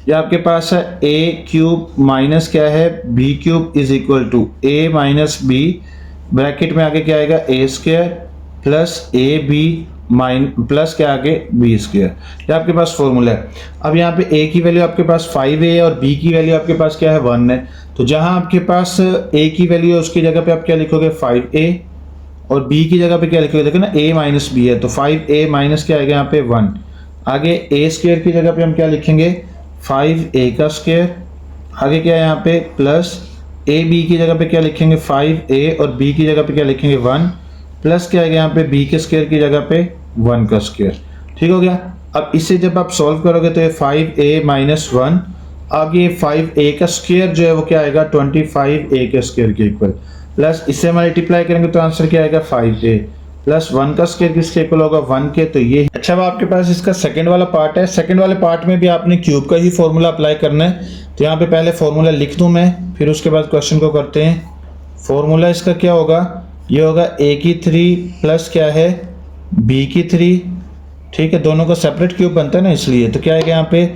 ये आपके पास है a क्यूब माइनस क्या है b cube is equal to a minus b, bracket में आगे क्या आएगा a square plus A B plus क्या आगे बी स्क्वायर, ये आपके पास फॉर्मूला है। अब यहाँ पे a की वैल्यू आपके पास 5a और b की वैल्यू आपके पास क्या है 1 है, तो जहाँ आपके पास a की वैल्यू है उसकी जगह पे आप क्या लिखोगे 5a और b की जगह पे क्या लिखोगे, देखो ना a माइनस बी है तो 5a माइनस क्या आएगा यहाँ पे 1, आगे a स्क्वायर की जगह पे हम क्या लिखेंगे 5a का स्क्वायर, आगे क्या है यहाँ पे प्लस ए बी की जगह पे क्या लिखेंगे 5a और b की जगह पे क्या लिखेंगे 1 प्लस क्या आएगा यहाँ पे b के स्क्वायर की जगह पे 1 का स्क्वायर। ठीक हो गया। अब इसे जब आप सॉल्व करोगे तो ये 5a माइनस 1, आगे 5a का स्क्वायर जो है वो क्या आएगा 25a के स्क्वायर के इक्वल, प्लस इससे मल्टीप्लाई करेंगे तो आंसर क्या आएगा 5a प्लस 1 का स्क्वायर किसके इक्वल होगा 1 के। तो ये अच्छा, अब आपके पास इसका सेकंड वाला पार्ट है। सेकंड वाले पार्ट में भी आपने क्यूब का ही फॉर्मूला अप्लाई करना है। तो यहाँ पे पहले फॉर्मूला लिख दूं मैं, फिर उसके बाद क्वेश्चन को करते हैं। फॉर्मूला इसका क्या होगा, ये होगा a की 3 प्लस क्या है b की 3। ठीक है, दोनों का सेपरेट क्यूब बनता है ना, इसलिए। तो क्या आएगा यहाँ पे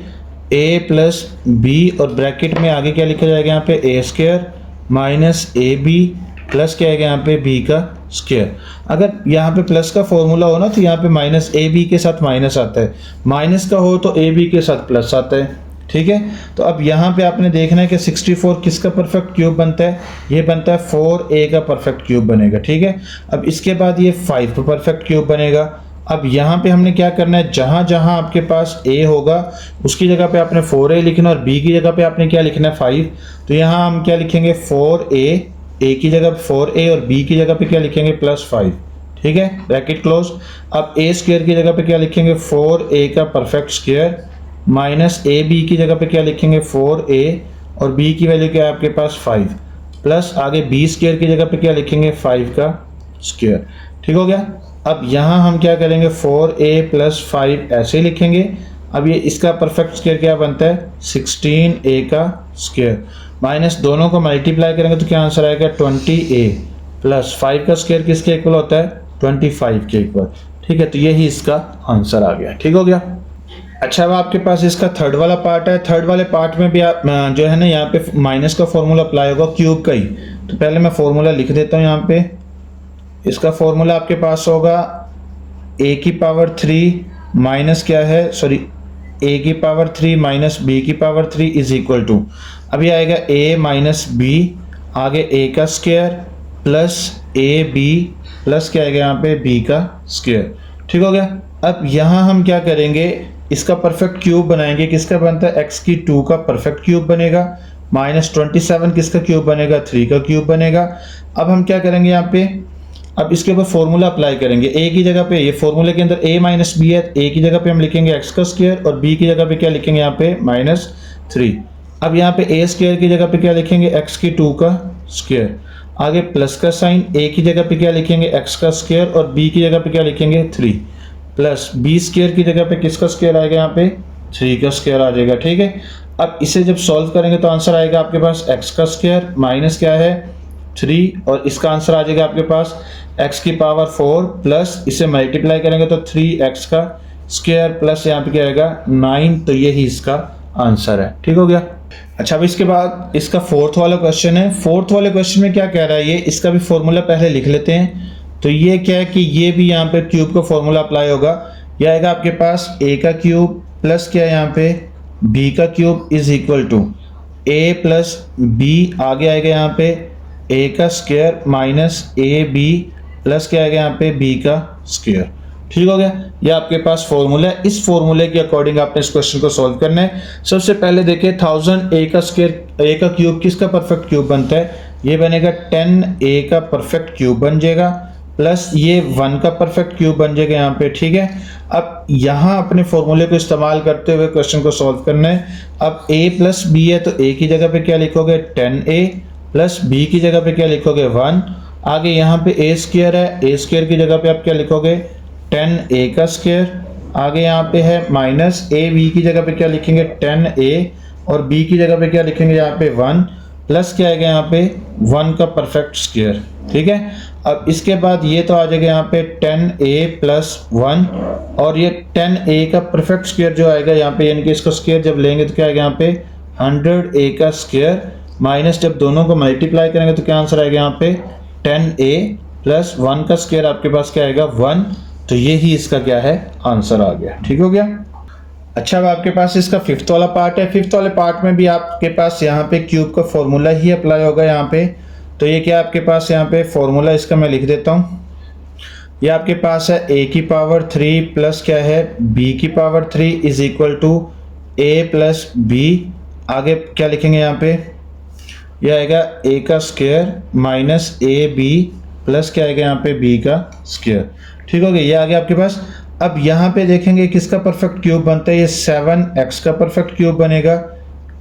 a प्लस बी और ब्रैकेट में आगे क्या लिखा जाएगा यहाँ पे a square minus A B plus क्या आएगा यहाँ पे b का स्क्वायर। अगर यहाँ पे प्लस का फॉर्मूला हो ना तो यहाँ पे माइनस ए बी के साथ माइनस आता है, माइनस का हो तो ए बी के साथ प्लस आता है। ठीक है, तो अब यहाँ पे आपने देखना है कि 64 किसका परफेक्ट क्यूब बनता है, ये बनता है 4a का परफेक्ट क्यूब बनेगा। ठीक है, अब इसके बाद ये 5 का परफेक्ट क्यूब बनेगा। अब यहाँ पे हमने क्या करना है, जहाँ जहाँ आपके पास a होगा उसकी जगह पे आपने 4a लिखना और b की जगह पे आपने क्या लिखना है 5। तो यहाँ हम क्या लिखेंगे 4a की जगह 4a और b की जगह पे क्या लिखेंगे +5। ठीक है, ब्रैकेट क्लोज। अब a स्क्वायर की जगह पे क्या लिखेंगे 4a का perfect square minus A B की जगह पे क्या लिखेंगे 4a और b की वैल्यू क्या है आपके पास 5 प्लस आगे b स्क्वायर की जगह पे क्या लिखेंगे 5 का स्क्वायर। ठीक हो गया। अब यहाँ हम क्या करेंगे 4a + 5 ऐसे ही लिखेंगे। अब ये इसका परफेक्ट स्क्वायर क्या बनता है 16a का स्क्वायर माइनस दोनों को मल्टीप्लाई करेंगे तो क्या आंसर आएगा 20a प्लस 5 का स्क्वायर किसके इक्वल होता है 25 के इक्वल। ठीक है, तो यही इसका आंसर आ गया। ठीक हो गया। अच्छा, अब आपके पास इसका थर्ड वाला पार्ट है। थर्ड वाले पार्ट में भी आप जो है ना यहाँ पे माइनस का फॉर्मूला अप्लाई होगा क्यूब का ही। तो पहले मैं फॉर्मूला लिख देता हूँ यहाँ पे। इसका फॉर्मूला आपके पास होगा a की पावर 3 माइनस क्या है a की पावर 3 माइनस b की पावर 3 इज इक्वल टू, अभी आएगा a माइनस b आगे a का square plus A B plus क्या आएगा यहाँ पे b का स्क्वायर। ठीक हो गया। अब यहाँ हम क्या करेंगे, इसका परफेक्ट क्यूब बनाएंगे। किसका बनता है x की 2 का परफेक्ट क्यूब बनेगा माइनस 27 किसका क्यूब बनेगा 3 का क्यूब बनेगा। अब हम क्या करेंगे यहाँ पे, अब इसके ऊपर फॉर्मूला अप्लाई करेंगे। a की जगह पे ये फॉर्मूले के अंदर a माइनस बी है, a की जगह पे हम लिखेंगे x का स्क्वायर और b की जगह पे क्या लिखेंगे यहाँ पे -3। अब यहाँ पे a स्क्वायर की जगह पे क्या लिखेंगे x की 2 का स्क्वायर, आगे प्लस का साइन, a की जगह पे क्या लिखेंगे x का स्क्वायर और b की जगह पे क्या लिखेंगे 3 प्लस b स्क्वायर की जगह पे किसका स्क्वायर आएगा यहाँ पे 3 का स्क्वायर आ जाएगा। ठीक है, अब इसे जब सॉल्व करेंगे तो आंसर आएगा आपके पास x का स्क्वायर माइनस क्या है 3 और इसका आंसर आ जाएगा आपके पास x की पावर 4 प्लस इसे मल्टीप्लाई करेंगे तो 3x का स्क्वायर प्लस यहाँ पे क्या आएगा 9। तो यही इसका आंसर है। ठीक हो गया। अच्छा, अब इसके बाद इसका फोर्थ वाला क्वेश्चन है। फोर्थ वाले क्वेश्चन में क्या कह रहा है, ये इसका भी फॉर्मूला पहले लिख लेते हैं। तो ये क्या है कि ये भी यहाँ पे क्यूब का फॉर्मूला अप्लाई होगा। ये आएगा आपके पास a का क्यूब प्लस क्या है यहाँ पे b का cube is equal to a plus b, आगे आएगा यहाँ पे a का square minus A B plus क्या आएगा यहाँ पे b का स्क्वायर। ठीक हो गया। ये आपके पास फॉर्मूला है। इस फॉर्मूले के अकॉर्डिंग आपने इस क्वेश्चन को सॉल्व करना है। सबसे पहले देखिए 1000 a का स्क्वायर a का क्यूब किसका परफेक्ट क्यूब बनता है, ये बनेगा 10a का परफेक्ट क्यूब बन जाएगा प्लस ये 1 का परफेक्ट क्यूब बन जाएगा यहाँ पे। ठीक है, अब यहाँ अपने फॉर्मूले को इस्तेमाल करते हुए क्वेश्चन को सॉल्व करना है। अब a प्लस बी है तो a की जगह पे क्या लिखोगे 10a प्लस b की जगह पे क्या लिखोगे 1, आगे यहाँ पे a स्क्वायर है, a स्क्वायर की जगह पे आप क्या लिखोगे 10a का स्क्वायर, आगे यहाँ पे है माइनस ए बी की जगह पे क्या लिखेंगे 10a और b की जगह पे क्या लिखेंगे यहाँ पे 1 प्लस क्या आएगा यहाँ पे 1 का परफेक्ट स्क्वायर। ठीक है, अब इसके बाद ये तो आ जाएगा यहाँ पे 10a प्लस 1 और ये 10a का परफेक्ट स्क्वायर जो आएगा यहाँ पे, यानी कि इसका स्क्वायर जब लेंगे तो क्या आएगा यहाँ पे 100a का स्क्वायर माइनस जब दोनों को मल्टीप्लाई करेंगे तो क्या आंसर आएगा यहाँ पे 10a प्लस 1 का स्क्वायर आपके पास क्या आएगा 1। तो ये ही इसका क्या है आंसर आ गया। ठीक हो गया। अच्छा, अब आपके पास इसका फिफ्थ वाला पार्ट है। फिफ्थ वाले पार्ट में भी आपके पास यहाँ पे क्यूब का फॉर्मूला ही अप्लाई होगा यहाँ पे। तो ये क्या आपके पास यहाँ पे फॉर्मूला इसका मैं लिख देता हूँ। ये आपके पास है a की पावर 3 प्लस क्या है b की power 3 is equal to a plus B, आगे क्या लिखेंगे यहाँ पे यह आएगा a का square minus A B plus क्या आएगा यहाँ पे b का स्क्वायर। ठीक हो गया, ये आ गया आपके पास। अब यहाँ पे देखेंगे किसका परफेक्ट क्यूब बनता है, ये 7x का परफेक्ट क्यूब बनेगा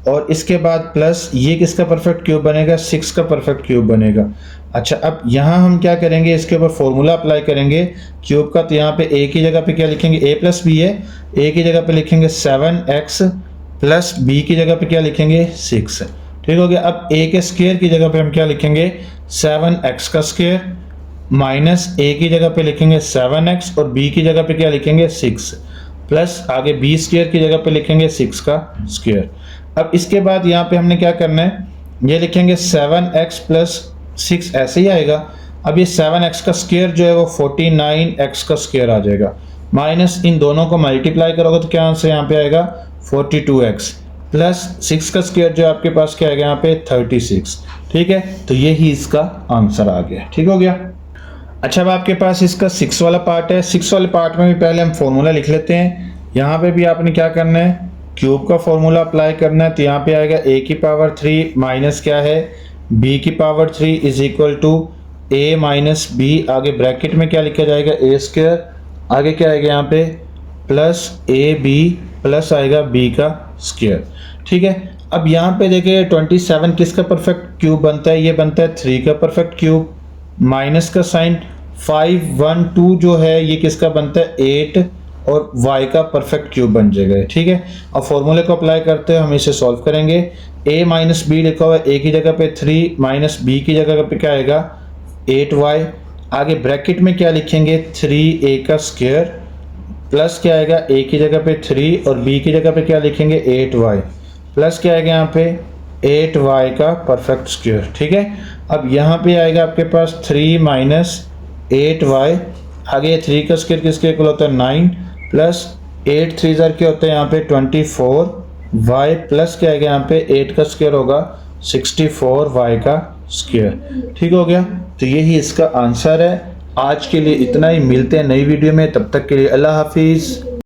और इसके बाद प्लस ये किसका परफेक्ट क्यूब बनेगा, 6 का परफेक्ट क्यूब बनेगा। अच्छा, अब यहाँ हम क्या करेंगे, इसके ऊपर फॉर्मूला अप्लाई करेंगे क्यूब का। तो यहाँ पे a की जगह पे क्या लिखेंगे, a प्लस बी है, a की जगह पे लिखेंगे 7x प्लस b की जगह पे क्या लिखेंगे 6। ठीक हो गया। अब a के स्क्वायर की जगह पे हम क्या लिखेंगे 7x का स्क्वायर माइनस a की जगह पे लिखेंगे 7x और b की जगह पे क्या लिखेंगे 6 प्लस आगे b स्क्वायर की जगह पे लिखेंगे 6 का स्क्वायर। अब इसके बाद यहाँ पे हमने क्या करना है, ये लिखेंगे 7x प्लस 6 ऐसे ही आएगा। अब ये 7x का स्क्वायर जो है वो 49x का स्क्वायर आ जाएगा, माइनस इन दोनों को मल्टीप्लाई करोगे तो क्या आंसर यहाँ पे आएगा 42x प्लस 6 का स्क्वायर जो आपके पास क्या आएगा यहाँ पे 36। ठीक है, तो यही इसका आंसर आ गया। ठीक हो गया। अच्छा, अब आपके पास इसका 6 वाला पार्ट है। 6 वाले पार्ट में भी पहले हम फॉर्मूला लिख लेते हैं। यहाँ पे भी आपने क्या करना है, क्यूब का फॉर्मूला अप्लाई करना है। तो यहाँ पे आएगा a की पावर 3 माइनस क्या है b की power 3 is equal to a minus b, आगे ब्रैकेट में क्या लिखा जाएगा a स्क्वायर, आगे क्या आएगा यहाँ पे प्लस ए बी प्लस आएगा b का स्क्वायर। ठीक है, अब यहाँ पे देखिए 27 किसका परफेक्ट क्यूब बनता है, ये बनता है 3 का परफेक्ट क्यूब, माइनस का साइन 5 1 2 जो है ये किसका बनता है 8 और y का परफेक्ट क्यूब बन जाएगा। ठीक है, अब फॉर्मूले को अप्लाई करते हैं, हम इसे सॉल्व करेंगे। a माइनस बी लिखा हुआ है, a की जगह पे 3 माइनस b की जगह पे क्या आएगा 8y, आगे ब्रैकेट में क्या लिखेंगे 3a का स्क्वायर प्लस क्या आएगा a की जगह पे 3 और b की जगह पे क्या लिखेंगे 8y प्लस क्या आएगा यहाँ पे 8y का परफेक्ट स्क्वायर। ठीक है, अब यहाँ पे आएगा आपके पास 3 माइनस 8y, आगे 3 का स्क्वायर किसके इक्वल होता है 9 प्लस 8 3 ज़र क्या होता है यहाँ पे 24y प्लस क्या आएगा यहाँ पे 8 का स्क्वायर होगा 64y का स्क्वायर। ठीक हो गया, तो यही इसका आंसर है। आज के लिए इतना ही, मिलते हैं नई वीडियो में, तब तक के लिए अल्लाह हाफिज़।